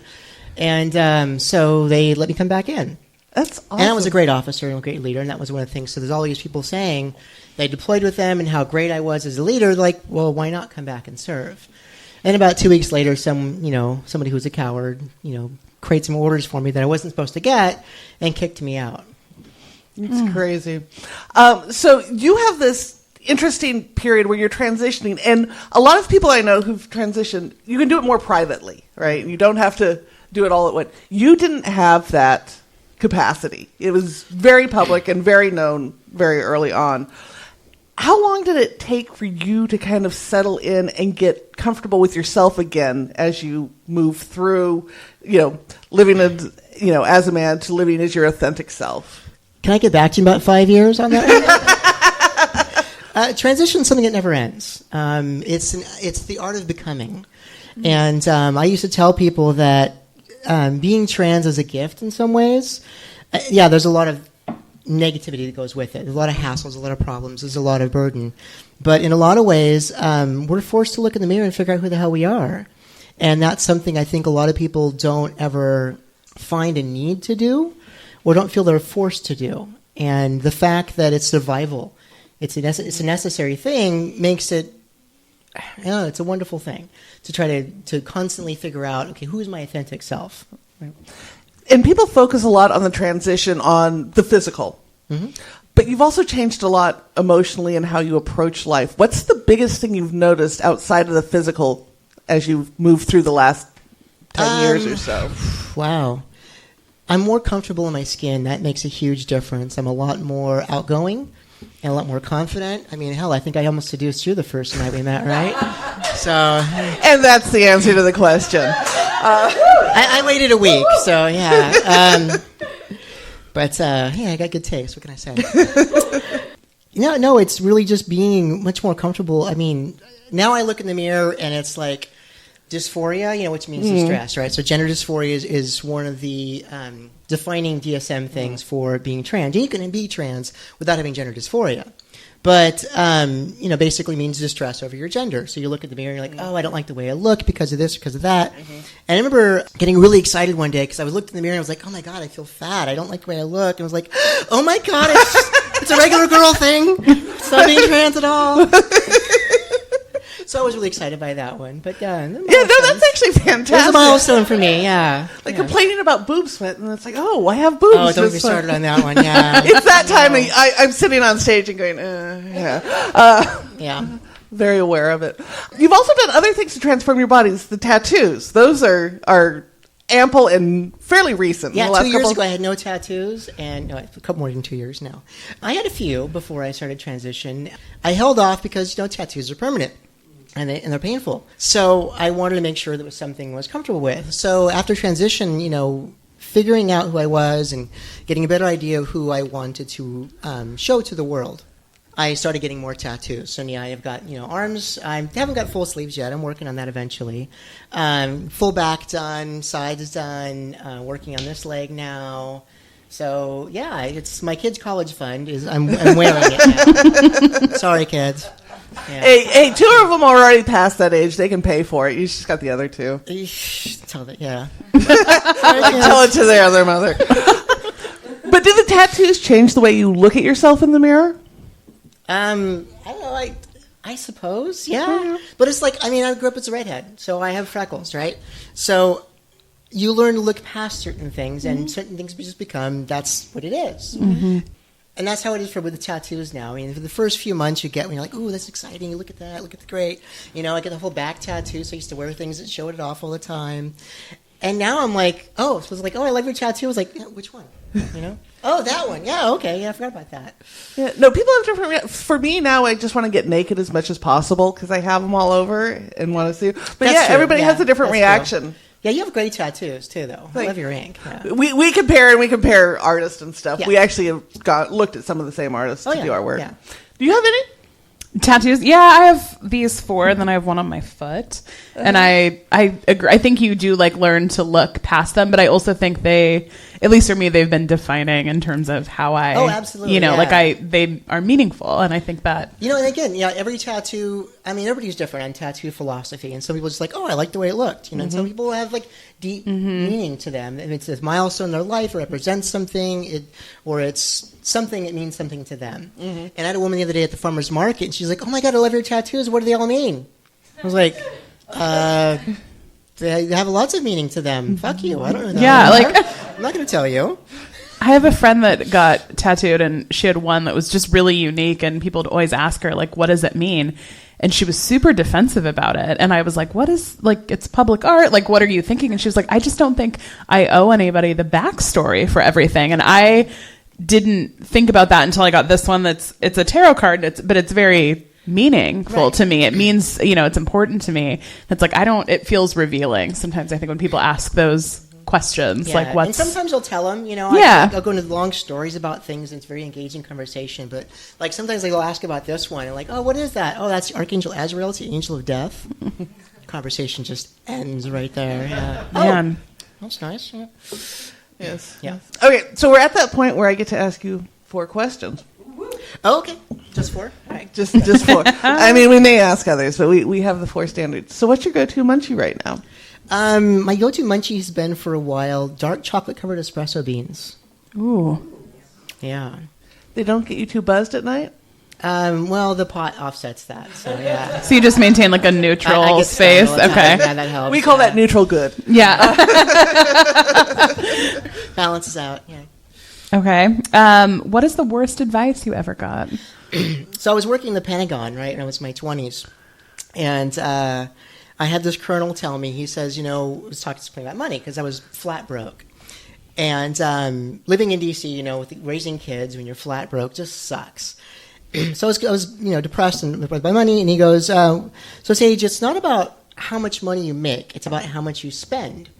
And so they let me come back in. That's awesome. And I was a great officer and a great leader. And that was one of the things. So there's all these people saying they deployed with them and how great I was as a leader. Like, well, why not come back and serve? And about 2 weeks later, somebody who was a coward, created some orders for me that I wasn't supposed to get and kicked me out. It's crazy. So you have this interesting period where you're transitioning, and a lot of people I know who've transitioned, you can do it more privately, right? You don't have to do it all at once. You didn't have that capacity. It was very public and very known very early on. How long did it take for you to kind of settle in and get comfortable with yourself again as you move through, living as a man to living as your authentic self? Can I get back to you in about 5 years on that one? Transition is something that never ends. It's the art of becoming. And I used to tell people that being trans is a gift in some ways. There's a lot of negativity that goes with it. There's a lot of hassles, a lot of problems, there's a lot of burden. But in a lot of ways, we're forced to look in the mirror and figure out who the hell we are. And that's something I think a lot of people don't ever find a need to do or don't feel they're forced to do. And the fact that it's survival, it's a necessary thing, makes it, it's a wonderful thing to try to constantly figure out, okay, who's my authentic self? Right. And people focus a lot on the transition on the physical. Mm-hmm. But you've also changed a lot emotionally in how you approach life. What's the biggest thing you've noticed outside of the physical as you've moved through the last 10 years or so? Wow. I'm more comfortable in my skin. That makes a huge difference. I'm a lot more outgoing and a lot more confident. I mean, hell, I think I almost seduced you the first night we met, right? So, and that's the answer to the question. I waited a week, so yeah. But I got good taste. What can I say? No, it's really just being much more comfortable. I mean, now I look in the mirror and it's like dysphoria, which means distress, right? So gender dysphoria is one of the defining DSM things for being trans. You can be trans without having gender dysphoria. But, basically means distress over your gender. So you look at the mirror and you're like, oh, I don't like the way I look because of this, because of that. Mm-hmm. And I remember getting really excited one day because I was looking in the mirror and I was like, oh my God, I feel fat. I don't like the way I look. And I was like, oh my God, it's a regular girl thing. It's not being trans at all. So I was really excited by that one. But that's actually fantastic. It was a milestone for me, yeah. Complaining about boob sweat, and it's like, oh, I have boobs. Oh, don't get started on that one, yeah. It's that time I'm sitting on stage and going, yeah. Very aware of it. You've also done other things to transform your bodies. The tattoos. Those are ample and fairly recent. Yeah, 2 years ago I had no tattoos, and a couple more than 2 years now. I had a few before I started transition. I held off because, tattoos are permanent. And they're painful. So I wanted to make sure that was something I was comfortable with. So after transition, figuring out who I was and getting a better idea of who I wanted to show to the world, I started getting more tattoos. So yeah, I've got, arms. I haven't got full sleeves yet. I'm working on that eventually. Full back done, sides done, working on this leg now. So yeah, it's my kids' college fund. I'm wearing it now. Sorry, kids. Yeah. Hey, two of them are already past that age. They can pay for it. You just got the other two. Tell that, yeah. Tell it to their other mother. But did the tattoos change the way you look at yourself in the mirror? I don't know. I suppose, yeah. But it's like, I grew up as a redhead, so I have freckles, right? So you learn to look past certain things, and certain things just become, that's what it is. Mm-hmm. And that's how it is with the tattoos now. For the first few months you get when you're like, ooh, that's exciting. You look at that. Look at the great. I get the whole back tattoo, so I used to wear things that showed it off all the time. And now I'm like, I love your tattoo. I was like, yeah, which one? Oh, that one. Yeah, okay. Yeah, I forgot about that. Yeah, no, people have different. For me now, I just want to get naked as much as possible because I have them all over and want to see. But that's true. Everybody has a different reaction. True. Yeah, you have great tattoos too, though. I love your ink. Yeah. We compare artists and stuff. Yeah. We actually have looked at some of the same artists to do our work. Yeah. Do you have any tattoos? Yeah, I have these 4, and then I have one on my foot. And I agree. I think you do learn to look past them, but I also think it's at least for me, they've been defining in terms of how I, absolutely, you know, yeah. they are meaningful. And I think that, and again, every tattoo, I mean, everybody's different on tattoo philosophy. And some people just like, oh, I like the way it looked, and some people have like deep meaning to them. And it's a milestone in their life, or represents something, or it's something, it means something to them. And I had a woman the other day at the farmer's market, and she's like, oh my God, I love your tattoos. What do they all mean? I was like, they have lots of meaning to them. Fuck you. I don't know. yeah, I'm not going to tell you. I have a friend that got tattooed, and she had one that was just really unique, and people would always ask her, like, what does it mean? And she was super defensive about it. And I was like, what is, like, it's public art. Like, what are you thinking? And she was like, I just don't think I owe anybody the backstory for everything. And I didn't think about that until I got this one. It's a tarot card, but it's very meaningful to me. It means, it's important to me. It's like, it feels revealing. Sometimes I think when people ask those questions, like what's... And sometimes I'll tell them, I'll go into long stories about things, and it's very engaging conversation, but like sometimes they'll ask about this one, and like, oh, what is that? Oh, that's Archangel Azrael, it's the angel of death. Conversation just ends right there. Yeah. Man. That's nice. Yeah. Yes. Yeah. Okay, so we're at that point where I get to ask you 4 questions. Oh, okay. Just 4? All right. Just 4. I mean, we may ask others, but we have the 4 standards. So what's your go-to munchie right now? My go-to munchie has been for a while dark chocolate-covered espresso beans. Ooh. Yeah. They don't get you too buzzed at night? Well, the pot offsets that, so yeah. So you just maintain like a neutral I get space? stoned all the Okay. time. Yeah, that helps. We call that neutral good. Yeah. Balances out, yeah. Okay. What is the worst advice you ever got? So I was working in the Pentagon, right, and I was in my 20s. And I had this colonel tell me, he says, was talking to me about money, because I was flat broke. And living in D.C., with raising kids when you're flat broke just sucks. So I was depressed and with my money, and he goes, so Sage, it's not about how much money you make, it's about how much you spend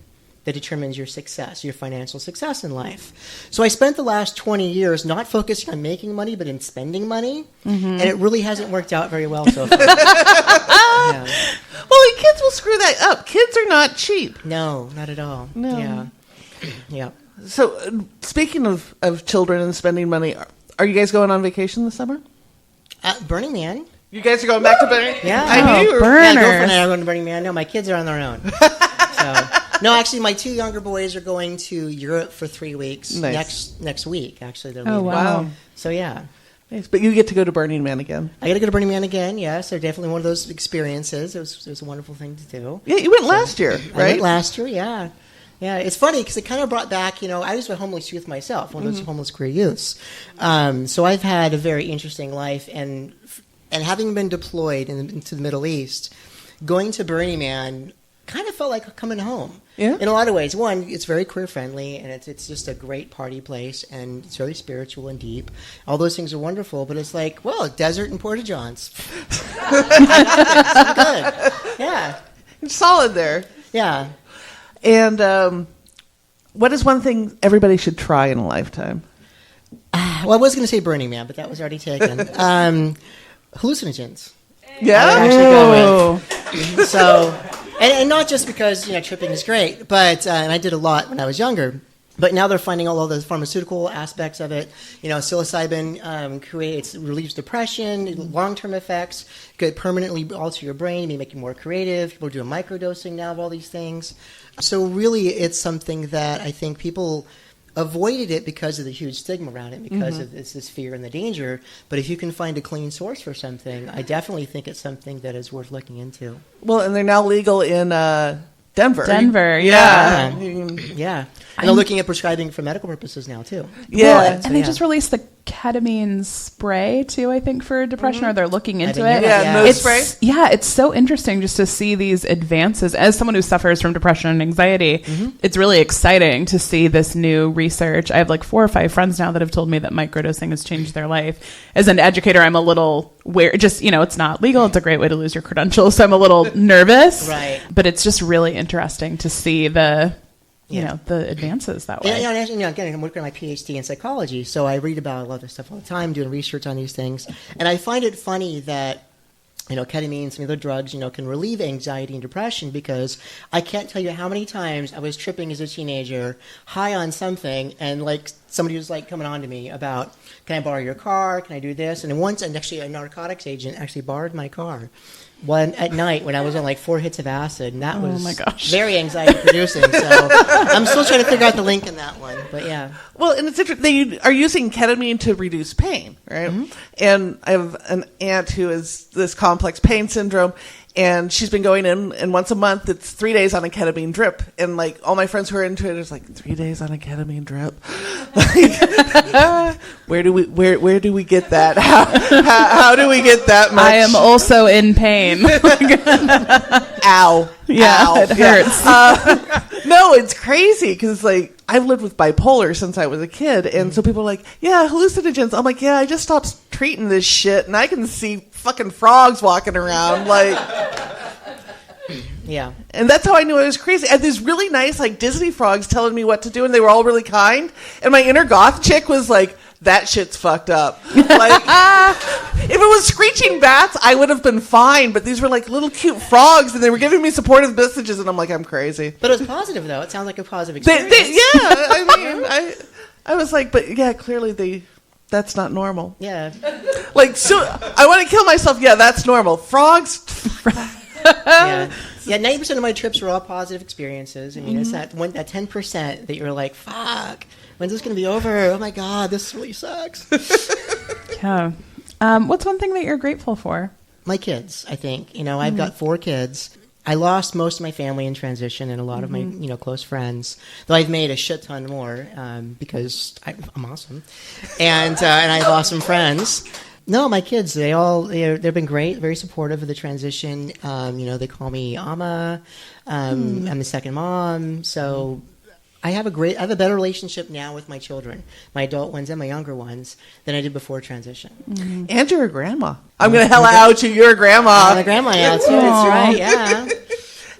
that determines your success, your financial success in life. So I spent the last 20 years not focusing on making money, but in spending money, and it really hasn't worked out very well so far. Yeah. Well, the kids will screw that up. Kids are not cheap. No, not at all. No. Yeah. Yeah. So speaking of children and spending money, are you guys going on vacation this summer? Burning Man. You guys are going back to Burning? Yeah. I knew you were. Burners. Yeah, girlfriend and I are going to Burning Man. No, my kids are on their own. No, actually, my 2 younger boys are going to Europe for 3 weeks. Nice. Next week, actually. They're Oh, leaving. wow. So, yeah. Nice. But you get to go to Burning Man again. I got to go to Burning Man again, yes. They're definitely one of those experiences. It was a wonderful thing to do. Yeah, you went last year, I right? went last year, yeah. Yeah, it's funny because it kind of brought back, I was a homeless youth myself, one of those homeless queer youths. So I've had a very interesting life, and having been deployed into the Middle East, going to Burning Man kind of felt like coming home. Yeah. In a lot of ways. One, it's very queer friendly, and it's just a great party place, and it's very spiritual and deep. All those things are wonderful, but it's like, well, desert and porta johns. It's good. Yeah. It's solid there. Yeah. And what is one thing everybody should try in a lifetime? Well, I was going to say Burning Man, but that was already taken. Hallucinogens. Yeah. I would actually go with. So, and not just because tripping is great, but and I did a lot when I was younger. But now they're finding all the pharmaceutical aspects of it. Psilocybin relieves depression, long-term effects, could permanently alter your brain, make you more creative. People are doing microdosing now of all these things. So really, it's something that I think people avoided it because of the huge stigma around it, because of this fear and the danger. But if you can find a clean source for something, I definitely think it's something that is worth looking into. Well, and they're now legal in Denver. Denver, yeah. Yeah. And they're looking at prescribing for medical purposes now, too. Yeah. Well, and they just released the ketamine spray, too, I think, for depression, or they're looking into it. Yeah, nose spray. Yeah, it's so interesting just to see these advances. As someone who suffers from depression and anxiety, it's really exciting to see this new research. I have like 4 or 5 friends now that have told me that microdosing has changed their life. As an educator, I'm a little it's not legal. It's a great way to lose your credentials. So I'm a little nervous. Right. But it's just really interesting to see the advances that way. Yeah, again, I'm working on my PhD in psychology, so I read about a lot of this stuff all the time, doing research on these things. And I find it funny that ketamine, some other drugs, can relieve anxiety and depression, because I can't tell you how many times I was tripping as a teenager, high on something, and like somebody was like coming on to me about, can I borrow your car? Can I do this? And then once, and actually a narcotics agent actually borrowed my car at night when I was on like 4 hits of acid, and that was my gosh. very anxiety producing. So I'm still trying to figure out the link in that one, but yeah. Well, and it's interesting. They are using ketamine to reduce pain, right? Mm-hmm. And I have an aunt who has this complex pain syndrome, and she's been going in, and once a month, it's 3 days on a ketamine drip. And like all my friends who are into it, it's like 3 days on a ketamine drip. Where do we get that? How do we get that much? I am also in pain. Ow. Yeah, Ow. it hurts. No, it's crazy because like I've lived with bipolar since I was a kid, and so people are like, yeah, hallucinogens. I'm like, yeah, I just stopped treating this shit, and I can see fucking frogs walking around, like. Yeah. And that's how I knew I was crazy. I had these really nice, like, Disney frogs telling me what to do, and they were all really kind. And my inner goth chick was like, that shit's fucked up. Like, if it was screeching bats, I would have been fine. But these were, like, little cute frogs, and they were giving me supportive messages, and I'm like, I'm crazy. But it was positive, though. It sounds like a positive experience. I was like, but, yeah, clearly that's not normal. Yeah. Like, so I want to kill myself. Yeah, that's normal. Frogs... Yeah. Yeah, 90% of my trips were all positive experiences. I mean, it's that 10% that you're like, fuck, when's this going to be over? Oh my God, this really sucks. Yeah. What's one thing that you're grateful for? My kids, I think. I've got 4 kids. I lost most of my family in transition and a lot of my, close friends, though I've made a shit ton more because I'm awesome. And I lost some friends. No, my kids, they've been great, very supportive of the transition. They call me Amma. I'm the second mom. So I have a better relationship now with my children, my adult ones and my younger ones, than I did before transition. Mm-hmm. And you're a grandma. I'm going to hella out you. You're a grandma. I'm a grandma now, too. That's right, yeah.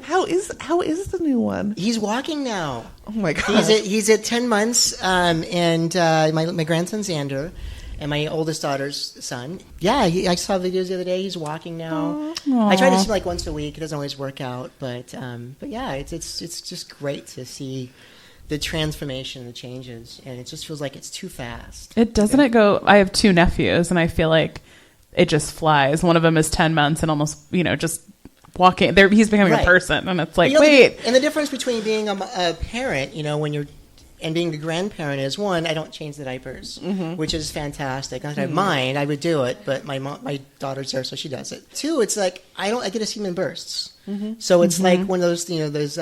How is the new one? He's walking now. Oh, my God. He's at 10 months, and my grandson, Xander, and my oldest daughter's son. Yeah, I saw videos the other day. He's walking now. Aww. I try to see him like once a week. It doesn't always work out, but yeah, it's just great to see the transformation, the changes, and it just feels like it's too fast. It doesn't. It go. I have 2 nephews, and I feel like it just flies. One of them is 10 months, and almost just walking. He's becoming a person, and it's like wait. And the difference between being a parent, when you're and being the grandparent is, one, I don't change the diapers, which is fantastic. Not that I have mine, I would do it, but my daughter's there, so she does it. 2, it's like I get to see them in bursts. So it's like one of those, those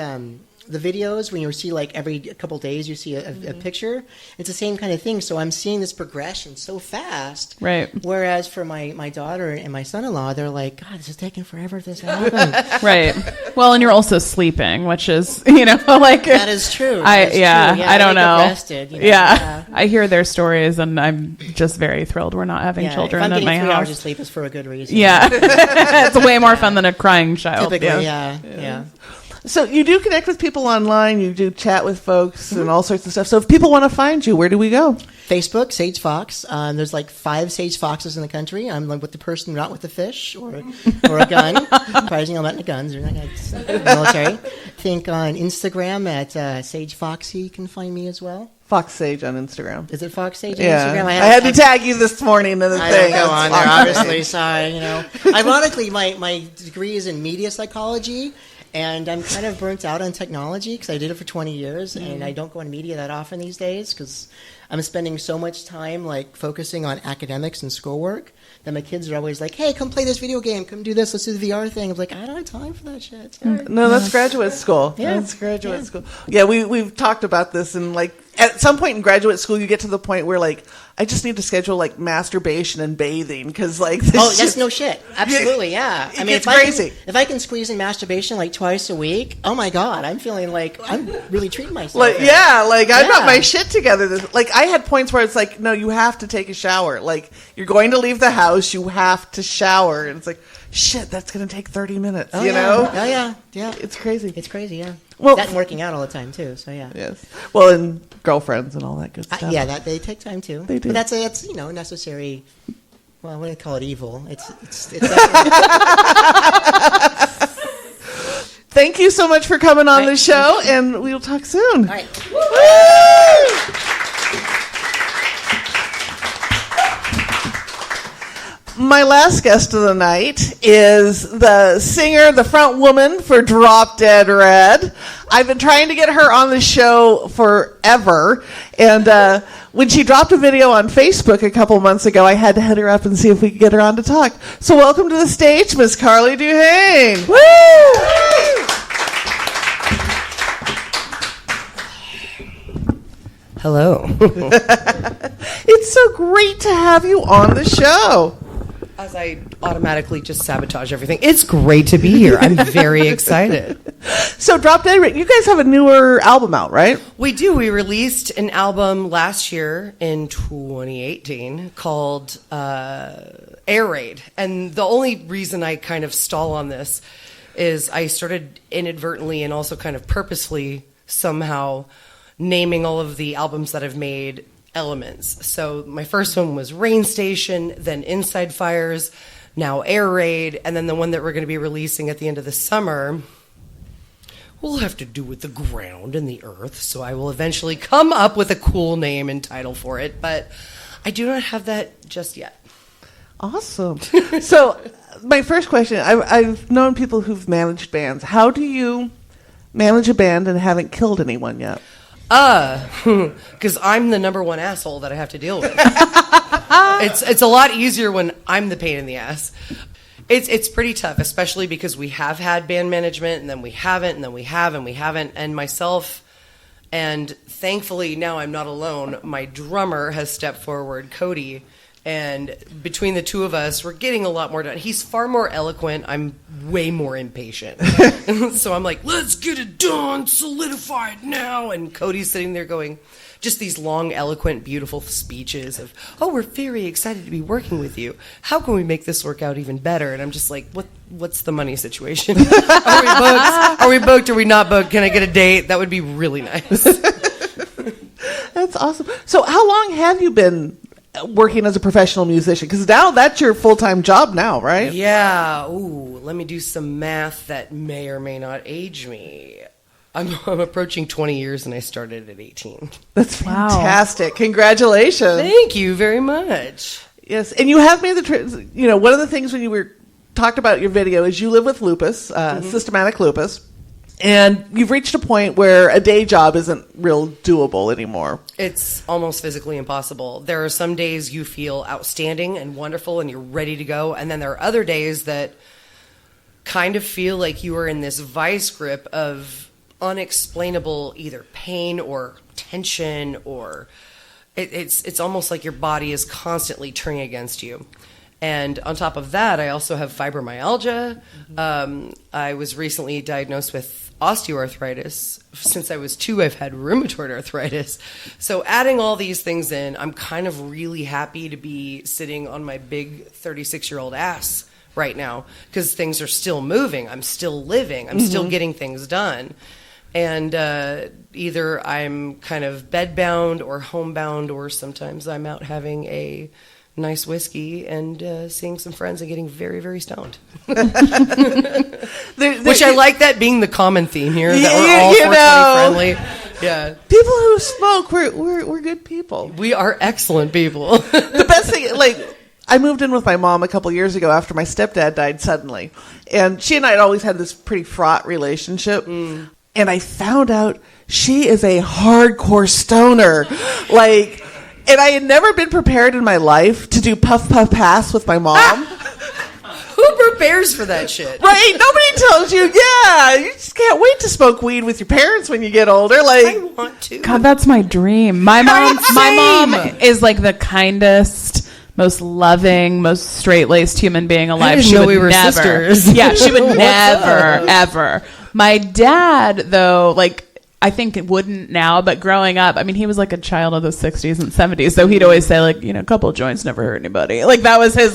the videos when you see like every couple days you see a picture. It's the same kind of thing. So I'm seeing this progression so fast. Right. Whereas for my daughter and my son-in-law, they're like, God, this is taking forever for this to happen. Right. Well, and you're also sleeping, which is, like that is true. Yeah, I don't know. Rested, yeah. I hear their stories, and I'm just very thrilled we're not having children at my house. 3 hours of sleep is for a good reason. Yeah. It's way more fun than a crying child. Typically, yeah. So you do connect with people online, you do chat with folks and all sorts of stuff. So if people want to find you, where do we go? Facebook, Sage Fox. There's like 5 Sage Foxes in the country. I'm like with the person, not with the fish or a gun. Surprising, I'm not into guns. They're not military. I think on Instagram at Sage Foxy, you can find me as well. Fox Sage on Instagram. Is it Fox Sage on yeah. Instagram? I had to tag you this morning in the thing. I don't go on there, obviously. Sorry, Ironically, my degree is in media psychology. And I'm kind of burnt out on technology because I did it for 20 years, and I don't go on media that often these days because I'm spending so much time like focusing on academics and schoolwork that my kids are always like, "Hey, come play this video game. Come do this. Let's do the VR thing." I'm like, I don't have time for that shit. Sorry. No, that's graduate school. Yeah. That's graduate school. Yeah, we've talked about this, and like at some point in graduate school, you get to the point where like I just need to schedule like masturbation and bathing because like this that's no shit. Absolutely, yeah. I mean, it's crazy. If I can squeeze in masturbation like twice a week, oh my God, I'm feeling like I'm really treating myself. Like I've got my shit together. Like I had points where it's like, no, you have to take a shower. Like you're going to leave the house, you have to shower, and it's like, shit, that's going to take 30 minutes. Oh, you know? Oh yeah. It's crazy. It's crazy. Yeah. Well, that and working out all the time too. So yeah. Yes. Well, and girlfriends and all that good stuff. Yeah, that they take time too. They do. But that's necessary Well, I wouldn't call it evil. It's Thank you so much for coming on the show, and we will talk soon. all right. My last guest of the night is the singer, the front woman for Drop Dead Red. I've been trying to get her on the show forever, and when she dropped a video on Facebook a couple months ago, I had to hit her up and see if we could get her on to talk. So welcome to the stage, Miss Carly DuHain. Woo! Hello. It's so great to have you on the show. As I automatically just sabotage everything. It's great to be here. I'm very excited. So Drop Dead Red, you guys have a newer album out, right? We do. We released an album last year in 2018 called Air Raid. And the only reason I kind of stall on this is I started inadvertently and also kind of purposefully somehow naming all of the albums that I've made elements. So my first one was Rain Station, then Inside Fires, now Air Raid, and then the one that we're going to be releasing at the end of the summer will have to do with the ground and the earth. So I will eventually come up with a cool name and title for it, but I do not have that just yet. Awesome. So my first question, I've known people who've managed bands. How do you manage a band and haven't killed anyone yet? Because I'm the number one asshole that I have to deal with. It's a lot easier when I'm the pain in the ass. It's pretty tough, especially because we have had band management, and then we haven't, and then we have, and we haven't. And myself, and thankfully now I'm not alone, my drummer has stepped forward, Cody, and between the two of us, we're getting a lot more done. He's far more eloquent. I'm way more impatient. So I'm like, let's get it done, solidify it now. And Cody's sitting there going, just these long, eloquent, beautiful speeches of, oh, we're very excited to be working with you. How can we make this work out even better? And I'm just like, what's the money situation? Are we booked? Are we booked? Are we not booked? Can I get a date? That would be really nice. That's awesome. So how long have you been working as a professional musician? Because now that's your full-time job now, right? Yeah. Ooh, let me do some math that may or may not age me. I'm approaching 20 years, and I started at 18. That's fantastic. Congratulations. Thank you very much. Yes, and you have made the one of the things when you talked about your video is you live with lupus, systematic lupus. And you've reached a point where a day job isn't real doable anymore. It's almost physically impossible. There are some days you feel outstanding and wonderful and you're ready to go. And then there are other days that kind of feel like you are in this vice grip of unexplainable either pain or tension, or it's almost like your body is constantly turning against you. And on top of that, I also have fibromyalgia. I was recently diagnosed with osteoarthritis. Since I was 2, I've had rheumatoid arthritis. So adding all these things in, I'm kind of really happy to be sitting on my big 36-year-old ass right now, because things are still moving. I'm still living. I'm still getting things done. And either I'm kind of bedbound or homebound, or sometimes I'm out having a nice whiskey and seeing some friends and getting very, very stoned. Which I like that being the common theme here, that we're all 420 friendly. Yeah. People who smoke, we're good people. We are excellent people. The best thing, I moved in with my mom a couple years ago after my stepdad died suddenly. And she and I had always had this pretty fraught relationship. And I found out she is a hardcore stoner. And I had never been prepared in my life to do puff, puff, pass with my mom. Who prepares for that shit? Right? Nobody tells you, you just can't wait to smoke weed with your parents when you get older. I want to. God, that's my dream. My mom is like the kindest, most loving, most straight-laced human being alive. I didn't know we were sisters. Yeah, she would never, ever. My dad, though, I think it wouldn't now, but growing up, I mean, he was like a child of the 60s and 70s, so he'd always say, a couple of joints never hurt anybody. That was his,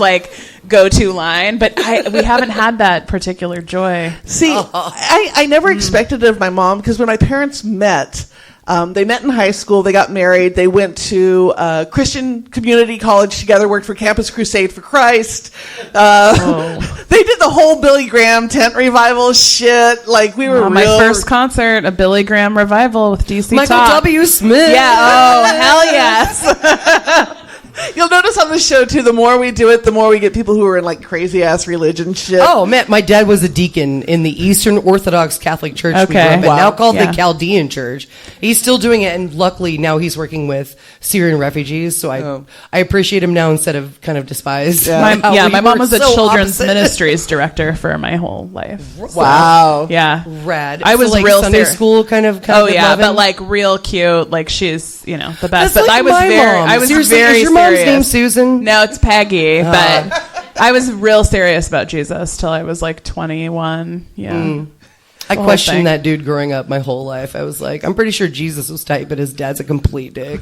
go-to line, but we haven't had that particular joy. See, I never expected it of my mom, because when my parents met, They met in high school. They got married. They went to Christian community college together, worked for Campus Crusade for Christ. They did the whole Billy Graham tent revival shit. Like, we were my first concert, a Billy Graham revival with DC Michael Talk. W. Smith. Yeah, oh, hell yes. You'll notice on the show, too, the more we do it, the more we get people who are in, like, crazy-ass religion shit. Oh, man, my dad was a deacon in the Eastern Orthodox Catholic Church we grew up in, now called the Chaldean Church. He's still doing it, and luckily now he's working with Syrian refugees, so I appreciate him now instead of kind of despise. Yeah, my mom was a children's ministries director for my whole life. Wow. Yeah. Rad. I was so, like, real Sunday school kind of yeah, loving? but like real cute, like she's, the best. That's But like I was my very mom. I was Seriously, very is your mom's serious. name Susan? No, it's Peggy, but I was real serious about Jesus till I was like 21. Yeah. I questioned that dude growing up my whole life. I was like, I'm pretty sure Jesus was tight, but his dad's a complete dick.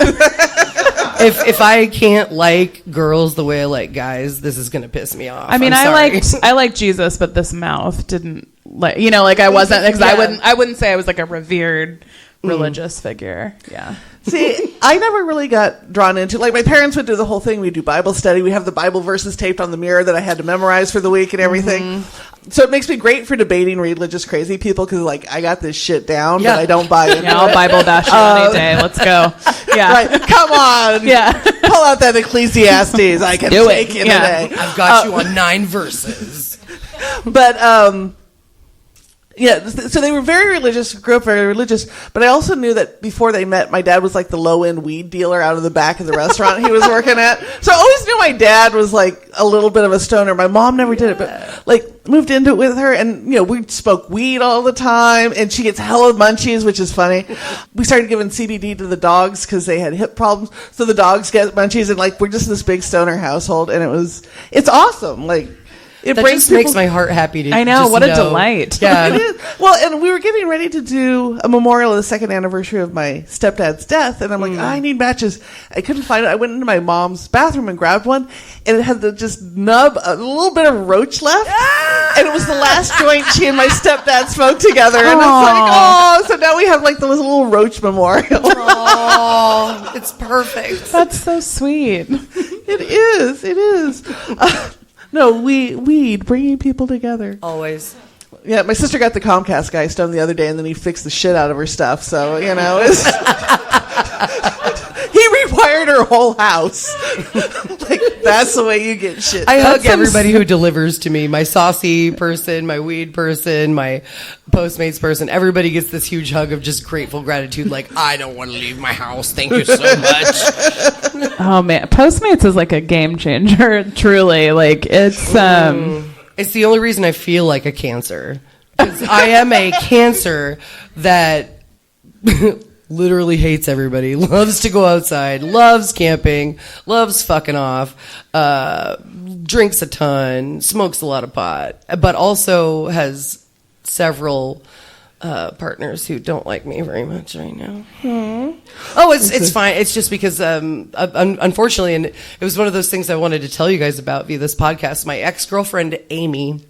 If I can't like girls the way I like guys, this is gonna piss me off. I mean, I liked Jesus, but this mouth didn't like I wasn't, because I wouldn't say I was like a revered religious figure. Yeah. See, I never really got drawn into, like, my parents would do the whole thing. We'd do Bible study. We have the Bible verses taped on the mirror that I had to memorize for the week and everything. So it makes me great for debating religious crazy people, because, like, I got this shit down, but I don't buy it. Yeah, I'll Bible dash you any day. Let's go. Yeah. Right. Come on. Yeah. Pull out that Ecclesiastes. I can take it today. I've got you on 9 verses. But, yeah, so they were very religious, grew up very religious, but I also knew that before they met, my dad was like the low-end weed dealer out of the back of the restaurant he was working at. So I always knew my dad was like a little bit of a stoner. My mom never did it, but like moved into it with her, and we smoked weed all the time, and she gets hella munchies, which is funny. We started giving CBD to the dogs because they had hip problems, so the dogs get munchies, and like we're just this big stoner household, and it's awesome. Like, it that brings just makes my heart happy to I know, just what a delight. Yeah. It is. Well, and we were getting ready to do a memorial of the second anniversary of my stepdad's death, and I'm like, I need matches. I couldn't find it. I went into my mom's bathroom and grabbed one, and it had the just nub, a little bit of roach left, and it was the last joint she and my stepdad smoked together, and it's like, so now we have like the little roach memorial. Oh, it's perfect. That's so sweet. It is. No, weed, bringing people together. Always. Yeah, my sister got the Comcast guy stoned the other day, and then he fixed the shit out of her stuff. So, it's he rewired her whole house. Like, that's the way you get shit. I hug everybody who delivers to me. My saucy person, my weed person, my Postmates person. Everybody gets this huge hug of just grateful gratitude. Like, I don't want to leave my house. Thank you so much. Oh man, Postmates is like a game changer. Truly, like it's It's the only reason I feel like a cancer. Because I am a cancer that literally hates everybody, loves to go outside, loves camping, loves fucking off, drinks a ton, smokes a lot of pot, but also has several partners who don't like me very much right now. Oh, it's fine. It's just because, unfortunately, and it was one of those things I wanted to tell you guys about via this podcast. My ex-girlfriend, Amy,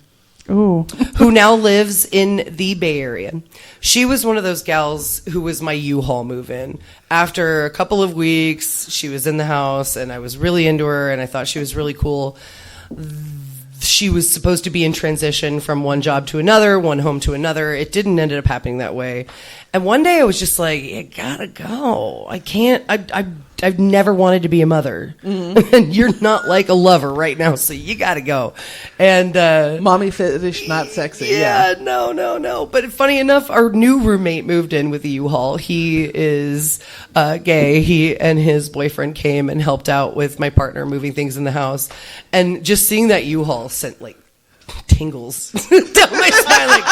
who now lives in the Bay Area. She was one of those gals who was my U-Haul move-in. After a couple of weeks, she was in the house, and I was really into her, and I thought she was really cool. She was supposed to be in transition from one job to another, one home to another. It didn't end up happening that way. And one day I was just like, you gotta go. I can't, I've never wanted to be a mother. And you're not like a lover right now, so you gotta go. And, mommy fetish, not sexy. Yeah, no. But funny enough, our new roommate moved in with the U-Haul. He is gay. He and his boyfriend came and helped out with my partner moving things in the house. And just seeing that U-Haul sent like tingles down my spine. Like,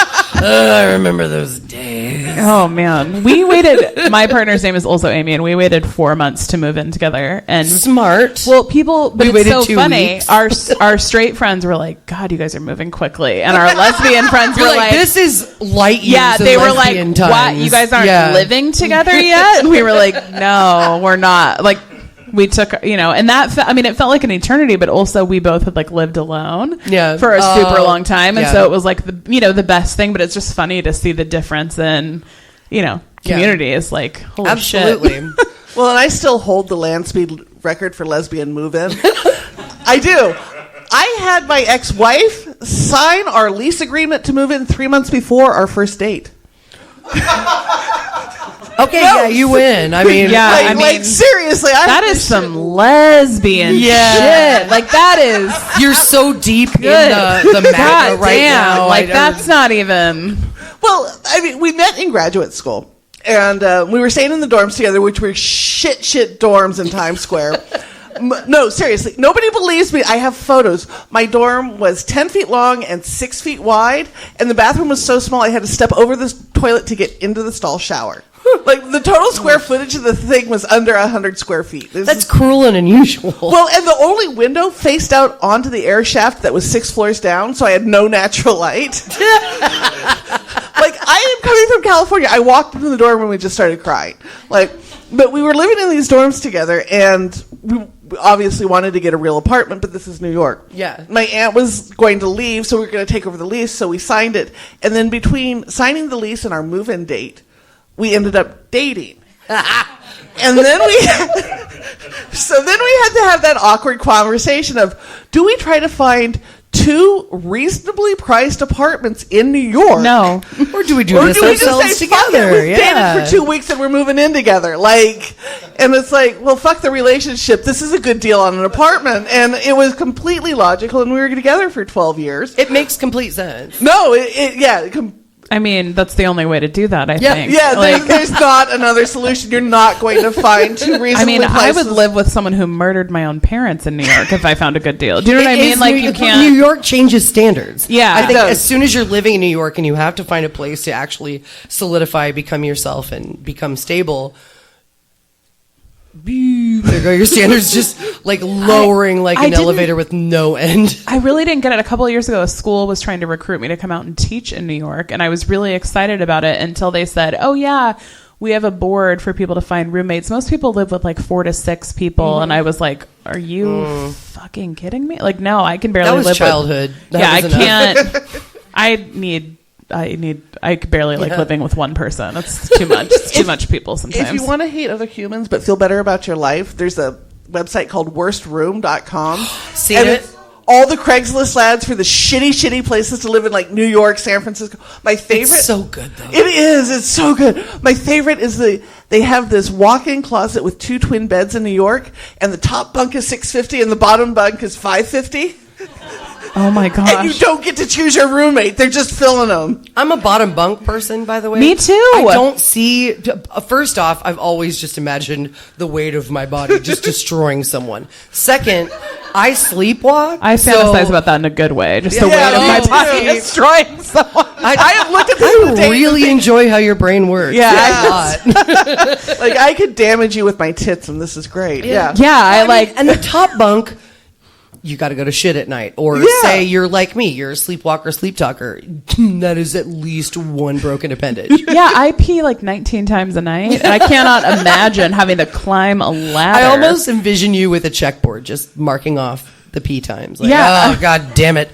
I remember those days. Oh man, we waited. My partner's name is also Amy, and we waited 4 months to move in together. And smart. Well, but we it's waited so 2 funny. weeks. Our straight friends were like, "God, you guys are moving quickly," and our lesbian friends were like, "This is light years." Yeah, they were like, times. "What? You guys aren't living together yet?" And we were like, "No, we're not." Like, we took, and that, it felt like an eternity, but also we both had like lived alone for a super long time. And so it was like the best thing, but it's just funny to see the difference in, community is like, holy Absolutely. shit. Well, and I still hold the land speed record for lesbian move-in. I do. I had my ex-wife sign our lease agreement to move in 3 months before our first date. Okay, yeah, you win. I mean, Yeah. Like seriously, That is some lesbian shit. Like, that is you're so deep in good. the MAGA God right damn. now. Like, that's not even... Well, I mean, we met in graduate school, and we were staying in the dorms together, which were shit dorms in Times Square. No, seriously, nobody believes me. I have photos. My dorm was 10 feet long and 6 feet wide, and the bathroom was so small I had to step over the toilet to get into the stall shower. Like, the total square footage of the thing was under 100 square feet. That's cruel and unusual. Well, and the only window faced out onto the air shaft that was 6 floors down, so I had no natural light. Like, I am coming from California. I walked into the dorm and we just started crying. Like, but we were living in these dorms together, and we obviously wanted to get a real apartment, but this is New York. Yeah. My aunt was going to leave, so we were going to take over the lease, so we signed it. And then between signing the lease and our move-in date, we ended up dating. And then so then we had to have that awkward conversation of, do we try to find 2 reasonably priced apartments in New York? No. Or do we do Or this do we just ourselves say, fuck it, together? we've dated for 2 weeks and we're moving in together? Like, and it's like, well, fuck the relationship. This is a good deal on an apartment. And it was completely logical, and we were together for 12 years. It makes complete sense. No, I mean, that's the only way to do that, I think. yeah, Like, there's not another solution. You're not going to find 2 reasonably I mean, I would priced- live with someone who murdered my own parents in New York if I found a good deal. Do you know what I It mean? is Like, New- you can't... New York changes standards. Yeah. I It think does. as soon as you're living in New York and you have to find a place to actually solidify, become yourself, and become stable, there go your standards, just like lowering like I an didn't- elevator with no end. I really didn't get it. A couple of years ago, a school was trying to recruit me to come out and teach in New York, and I was really excited about it until they said, oh, yeah, we have a board for people to find roommates. Most people live with like 4 to 6 people, and I was like, are you fucking kidding me? Like, no, I can barely That was live childhood. with... That Yeah, I was enough. can't... I could barely like living with one person. That's too much. It's too much people sometimes. If you want to hate other humans but feel better about your life, there's a website called worstroom.com. Seen and it. it's all the Craigslist ads for the shitty places to live in, like New York, San Francisco. My favorite... It's so good, though. It is. It's so good. My favorite is they have this walk-in closet with 2 twin beds in New York, and the top bunk is $650 and the bottom bunk is $550. Oh my gosh. And you don't get to choose your roommate. They're just filling them. I'm a bottom bunk person, by the way. Me too. I don't see... First off, I've always just imagined the weight of my body just destroying someone. Second, I sleepwalk. I fantasize about that in a good way. Just the Yeah, weight of my me body too. destroying someone. I have looked at this with I really enjoy how your brain works. Yeah, A lot. like, I could damage you with my tits, and this is great. Yeah. Yeah, I like... And the top bunk, you got to go to shit at night. Or Yeah. say you're like me, you're a sleepwalker, sleep talker. That is at least one broken appendage. Yeah, I pee like 19 times a night, and I cannot imagine having to climb a ladder. I almost envision you with a checkboard just marking off the pee times. Like, Yeah. oh, god damn it.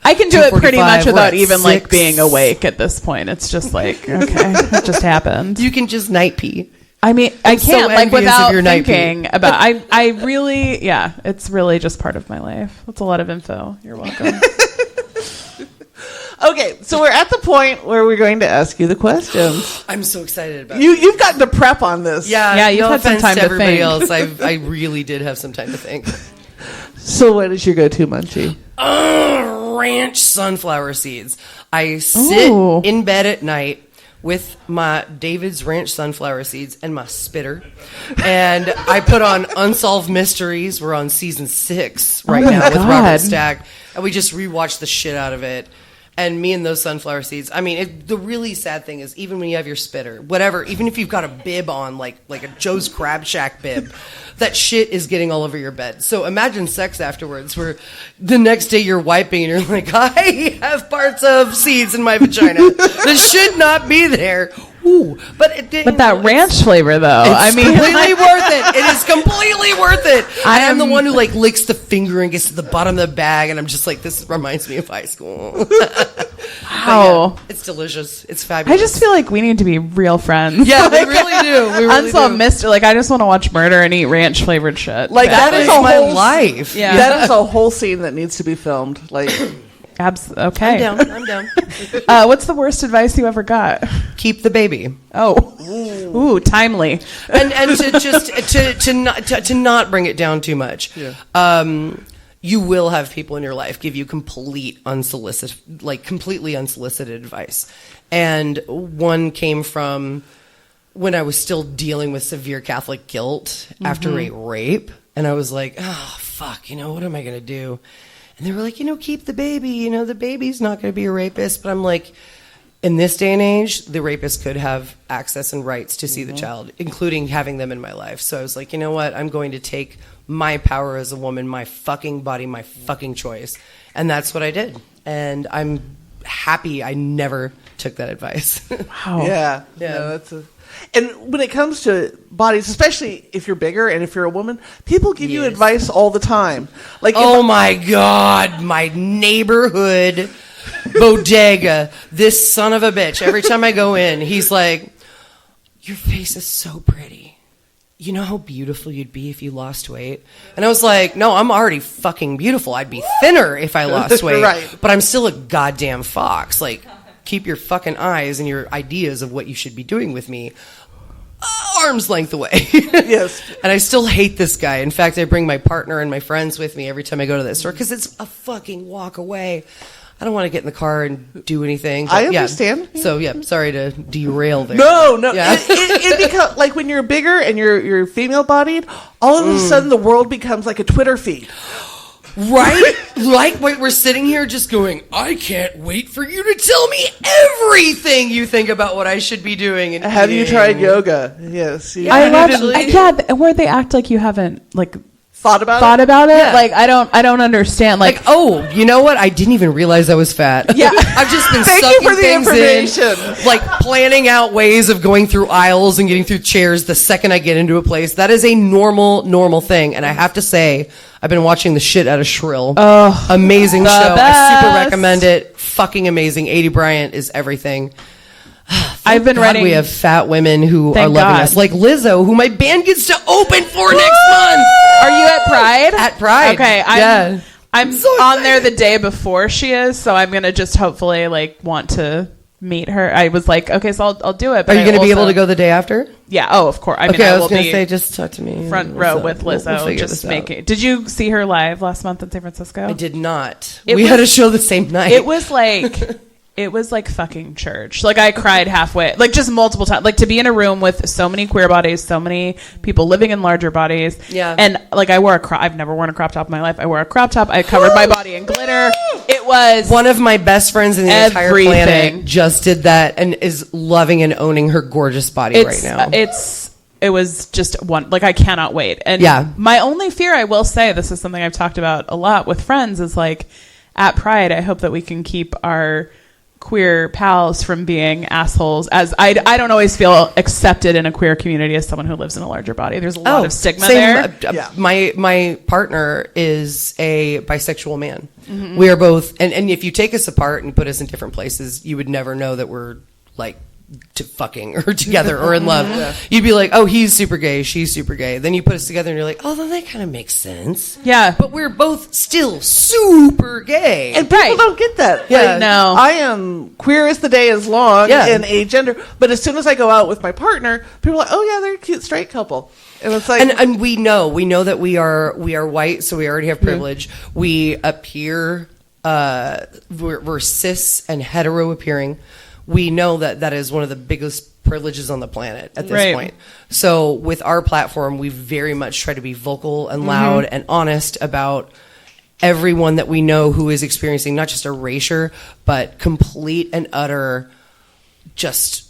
I can do it pretty 2:45, much we're without at even like 6. being awake at this point. It's just like, okay, it just happened. You can just night pee. I mean, I so can't like envious of without your night thinking about. I really, yeah, it's really just part of my life. That's a lot of info. You're welcome. Okay, so we're at the point where we're going to ask you the questions. I'm so excited about it. You've gotten to prep on this. Yeah, you've no had some offense time to everybody think. else. I really did have some time to think. So what is your go-to munchie? Ranch sunflower seeds. I sit Ooh. in bed at night with my David's Ranch sunflower seeds and my spitter, and I put on Unsolved Mysteries. We're on season 6 right my now with God. Robert Stack, and we just rewatched the shit out of it. And me and those sunflower seeds. I mean, the really sad thing is, even when you have your spitter, whatever, even if you've got a bib on, like a Joe's Crab Shack bib, that shit is getting all over your bed. So imagine sex afterwards, where the next day you're wiping and you're like, I have parts of seeds in my vagina that should not be there. Ooh, but that ranch flavor, though, it's completely worth it. It is completely worth it. I am the one who like licks the finger and gets to the bottom of the bag, and I'm just like, this reminds me of high school. Wow, yeah, it's delicious. It's fabulous. I just feel like we need to be real friends. Yeah, we really do. We really Unsolved Mystery. Like, I just want to watch murder and eat ranch flavored shit. Like that is my whole life. Yeah. That is a whole scene that needs to be filmed. Like, okay. I'm down. What's the worst advice you ever got? Keep the baby. Oh, ooh, timely. And to just to not bring it down too much. Yeah. You will have people in your life give you completely unsolicited advice. And one came from when I was still dealing with severe Catholic guilt after a rape. And I was like, oh, fuck, what am I going to do? And they were like, keep the baby. The baby's not going to be a rapist. But I'm like, in this day and age, the rapist could have access and rights to see the child, including having them in my life. So I was like, you know what? I'm going to take my power as a woman, my fucking body, my fucking choice. And that's what I did. And I'm happy I never took that advice. Wow. yeah. No, and when it comes to bodies, especially if you're bigger and if you're a woman, people give you advice all the time. Like, oh my God, my neighborhood bodega, this son of a bitch. Every time I go in, he's like, your face is so pretty. You know how beautiful you'd be if you lost weight? And I was like, no, I'm already fucking beautiful. I'd be thinner if I lost weight. Right. But I'm still a goddamn fox. Like, keep your fucking eyes and your ideas of what you should be doing with me arm's length away. Yes. And I still hate this guy. In fact, I bring my partner and my friends with me every time I go to that store because it's a fucking walk away. I don't want to get in the car and do anything. I understand. Yeah. So, yeah, sorry to derail there. No. Yeah. It becomes like when you're bigger and you're female bodied, all of a sudden the world becomes like a Twitter feed. Right? Like, wait, we're sitting here just going, I can't wait for you to tell me everything you think about what I should be doing. And Have you tried yoga? Yes. I love where they act like you haven't like thought about it. Yeah. Like I don't understand. Like, oh, you know what? I didn't even realize I was fat. Yeah. I've just been Thank sucking you for the things information. in, like planning out ways of going through aisles and getting through chairs the second I get into a place. That is a normal thing. And I have to say, I've been watching the shit out of Shrill. Oh, amazing show. I super recommend it. Fucking amazing. 80 Bryant is everything. I've been reading. We have fat women who Thank are loving God. us, like Lizzo, who my band gets to open for next month. Are you at Pride? At Pride. Okay. I'm so on there the day before she is, so I'm gonna just hopefully want to meet her. I was like, okay, so I'll do it. But Are you going to be able to go the day after? Yeah. Oh, of course. I was will going to be say, just talk to me. front row with Lizzo. We'll just making. Did you see her live last month in San Francisco? I did not. We had a show the same night. It was like fucking church. Like I cried halfway, like just multiple times. Like to be in a room with so many queer bodies, so many people living in larger bodies. Yeah. And like I've never worn a crop top in my life. I wore a crop top. I covered my body in glitter. It was one of my best friends in the entire planet just did that and is loving and owning her gorgeous body right now. It was just one, like I cannot wait. And my only fear, I will say, this is something I've talked about a lot with friends, is like at Pride, I hope that we can keep our queer pals from being assholes, as I don't always feel accepted in a queer community as someone who lives in a larger body. There's a lot of stigma there. My partner is a bisexual man. Mm-hmm. We are both, and if you take us apart and put us in different places, you would never know that we're like fucking or together or in love. Yeah. You'd be like, oh, he's super gay, she's super gay. Then you put us together and you're like, oh, then that kind of makes sense. Yeah. But we're both still super gay. And people don't get that. Yeah. No. I am queer as the day is long and agender. But as soon as I go out with my partner, people are like, oh, yeah, they're a cute straight couple. And it's like, and we know that we are white, so we already have privilege. We appear, we're cis and hetero appearing. We know that is one of the biggest privileges on the planet at this point. So with our platform, we very much try to be vocal and loud and honest about everyone that we know who is experiencing not just erasure, but complete and utter just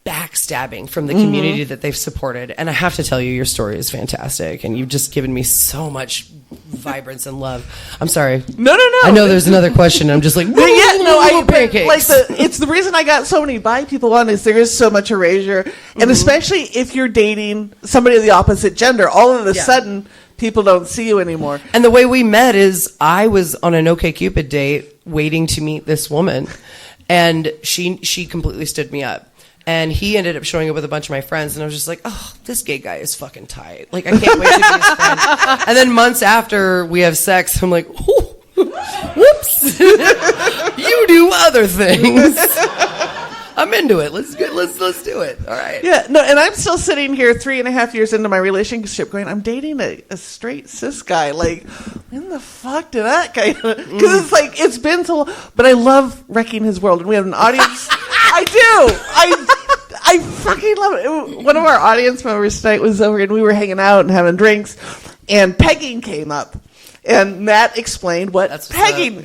backstabbing from the community that they've supported. And I have to tell you, your story is fantastic. And you've just given me so much vibrance and love. I'm sorry. No. I know there's another question. I'm just like, pancakes. It's the reason I got so many bi people on is there is so much erasure, and especially if you're dating somebody of the opposite gender, all of a sudden people don't see you anymore. And the way we met is I was on an OkCupid date waiting to meet this woman, and she completely stood me up. And he ended up showing up with a bunch of my friends, and I was just like, oh, this gay guy is fucking tight. Like, I can't wait to be his friend. And then months after we have sex, I'm like, oh, whoops. You do other things. I'm into it. Let's do it. All right. Yeah, no, and I'm still sitting here 3.5 years into my relationship going, I'm dating a straight cis guy. Like, when the fuck did that guy... Because it's like, it's been so long. But I love wrecking his world. And we have an audience... I do. I fucking love it. One of our audience members tonight was over and we were hanging out and having drinks, and pegging came up. And Matt explained what pegging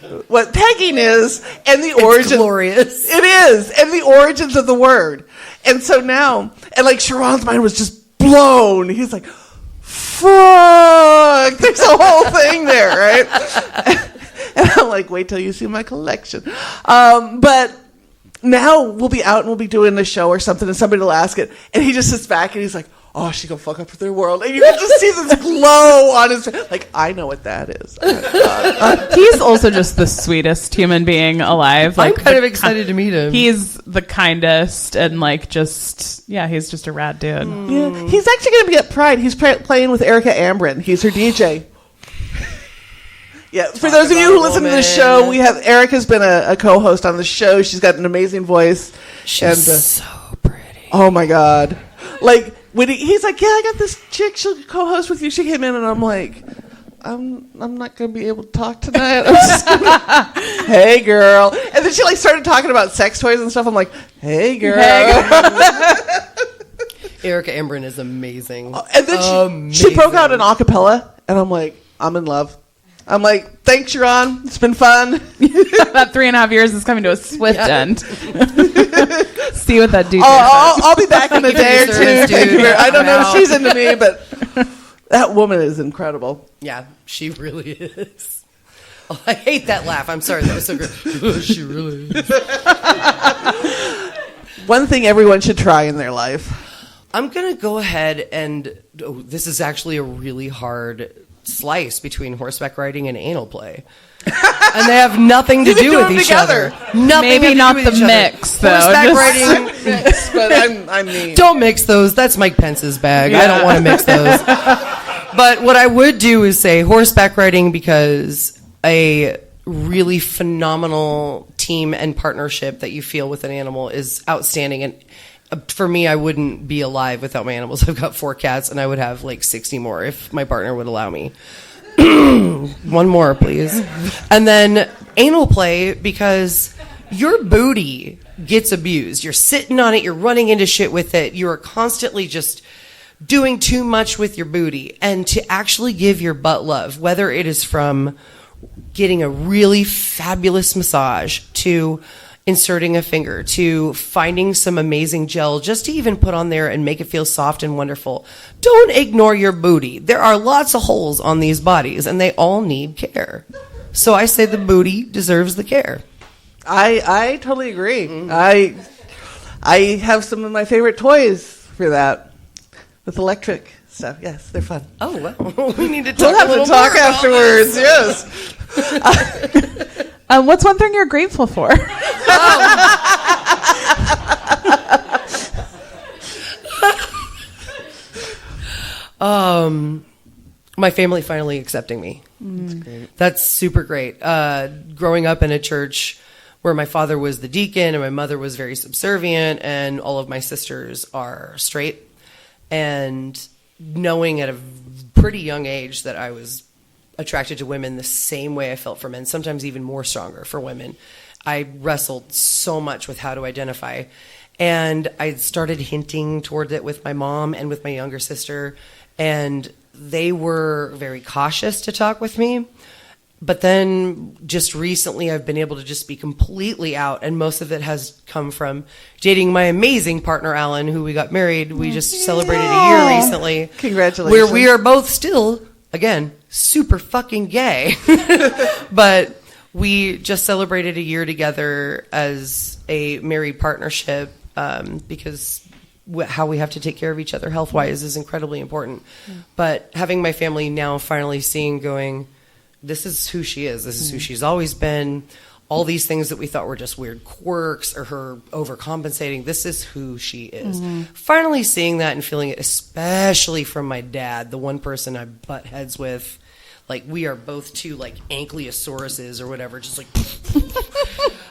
is and the origin. It's glorious. It is, and the origins of the word. And so now, and like Sharon's mind was just blown. He's like, fuck, there's a whole thing there, right? And I'm like, wait till you see my collection. But now we'll be out and we'll be doing a show or something, and somebody will ask it, and he just sits back and he's like, oh, she gonna fuck up with their world. And you can just see this glow on his face. Like, I know what that is. He's also just the sweetest human being alive. Like, I'm kind of excited to meet him. He's the kindest and like he's just a rad dude. Yeah. He's actually going to be at Pride. He's playing with Erica Ambrin. He's her DJ. Yeah, for those of you who listen to the show, we have Erica's been a co-host on the show. She's got an amazing voice. She's so pretty. Oh my God. Like, when he's like, yeah, I got this chick, she'll co-host with you. She came in and I'm like, I'm not going to be able to talk tonight. I'm just gonna, hey girl. And then she like started talking about sex toys and stuff. I'm like, hey girl. Erica Ambrin is amazing. And then she broke out in a cappella and I'm like, I'm in love. I'm like, thanks, Sharon. It's been fun. That 3.5 years is coming to a swift end. See what that dude I'll be back in a day or two. I don't know if she's into me, but that woman is incredible. Yeah, she really is. Oh, I hate that laugh. I'm sorry. That was so good. She really is. One thing everyone should try in their life. I'm going to go ahead and... Oh, this is actually a really hard slice between horseback riding and anal play. And they have nothing to do with each other. Nothing. Maybe not the mix, though. Horseback riding... Mix, but I'm mean. Don't mix those. That's Mike Pence's bag. Yeah. I don't want to mix those. But what I would do is say horseback riding, because a really phenomenal team and partnership that you feel with an animal is outstanding. And for me, I wouldn't be alive without my animals. I've got 4 cats, and I would have like 60 more if my partner would allow me. One more, please. And then anal play, because your booty gets abused. You're sitting on it. You're running into shit with it. You are constantly just doing too much with your booty. And to actually give your butt love, whether it is from getting a really fabulous massage to inserting a finger to finding some amazing gel just to even put on there and make it feel soft and wonderful. Don't ignore your booty. There are lots of holes on these bodies and they all need care. So I say the booty deserves the care. I totally agree. Mm-hmm. I have some of my favorite toys for that with electric stuff. Yes, they're fun. Oh, well, we need to talk we'll have to talk afterwards. Yes. What's one thing you're grateful for? My family finally accepting me. That's great. That's super great. Growing up in a church where my father was the deacon and my mother was very subservient and all of my sisters are straight, and knowing at a pretty young age that I was attracted to women the same way I felt for men, sometimes even more stronger for women. I wrestled so much with how to identify. And I started hinting toward it with my mom and with my younger sister. And they were very cautious to talk with me. But then just recently I've been able to just be completely out. And most of it has come from dating my amazing partner, Alan, who we got married. We just celebrated a year recently. Congratulations. Where we are both still, again, super fucking gay. But we just celebrated a year together as a married partnership because how we have to take care of each other health-wise is incredibly important. But having my family now finally seeing, going, this is who she is. This is who she's always been. All these things that we thought were just weird quirks or her overcompensating, this is who she is. Finally seeing that and feeling it, especially from my dad, the one person I butt heads with. Like, we are both two, like, ankylosauruses or whatever, just like...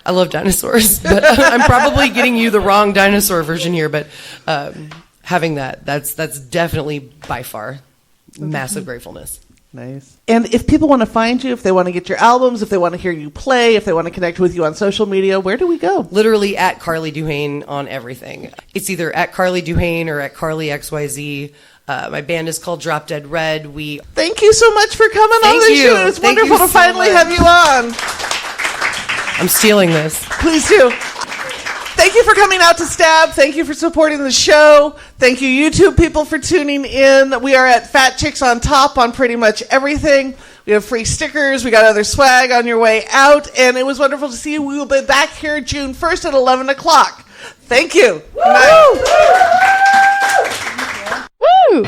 I love dinosaurs, but I'm probably getting you the wrong dinosaur version here, but having that's definitely by far massive gratefulness. Nice. And if people want to find you, if they want to get your albums, if they want to hear you play, if they want to connect with you on social media, where do we go? Literally at Carly DuHain on everything. It's either at Carly DuHain or at Carly XYZ. My band is called Drop Dead Red. Thank you so much for coming on the show. It's wonderful to finally have you on. I'm stealing this. Please do. Thank you for coming out to Stab. Thank you for supporting the show. Thank you, YouTube people, for tuning in. We are at Fat Chicks on Top on pretty much everything. We have free stickers. We got other swag on your way out. And it was wonderful to see you. We will be back here June 1st at 11 o'clock. Thank you. Woo! Woo!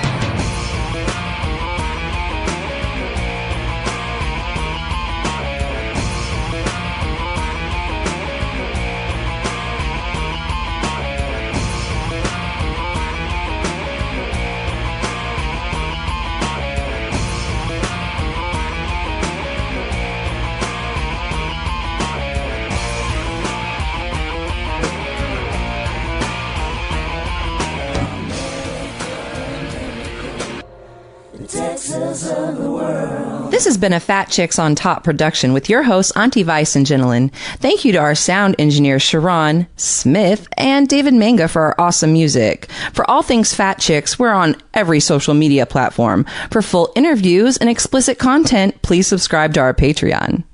This has been a Fat Chicks on Top production with your hosts, Auntie, Vice, and Gentlemen. Thank you to our sound engineers, Sharon Smith and David Manga, for our awesome music. For all things Fat Chicks, we're on every social media platform. For full interviews and explicit content, please subscribe to our Patreon.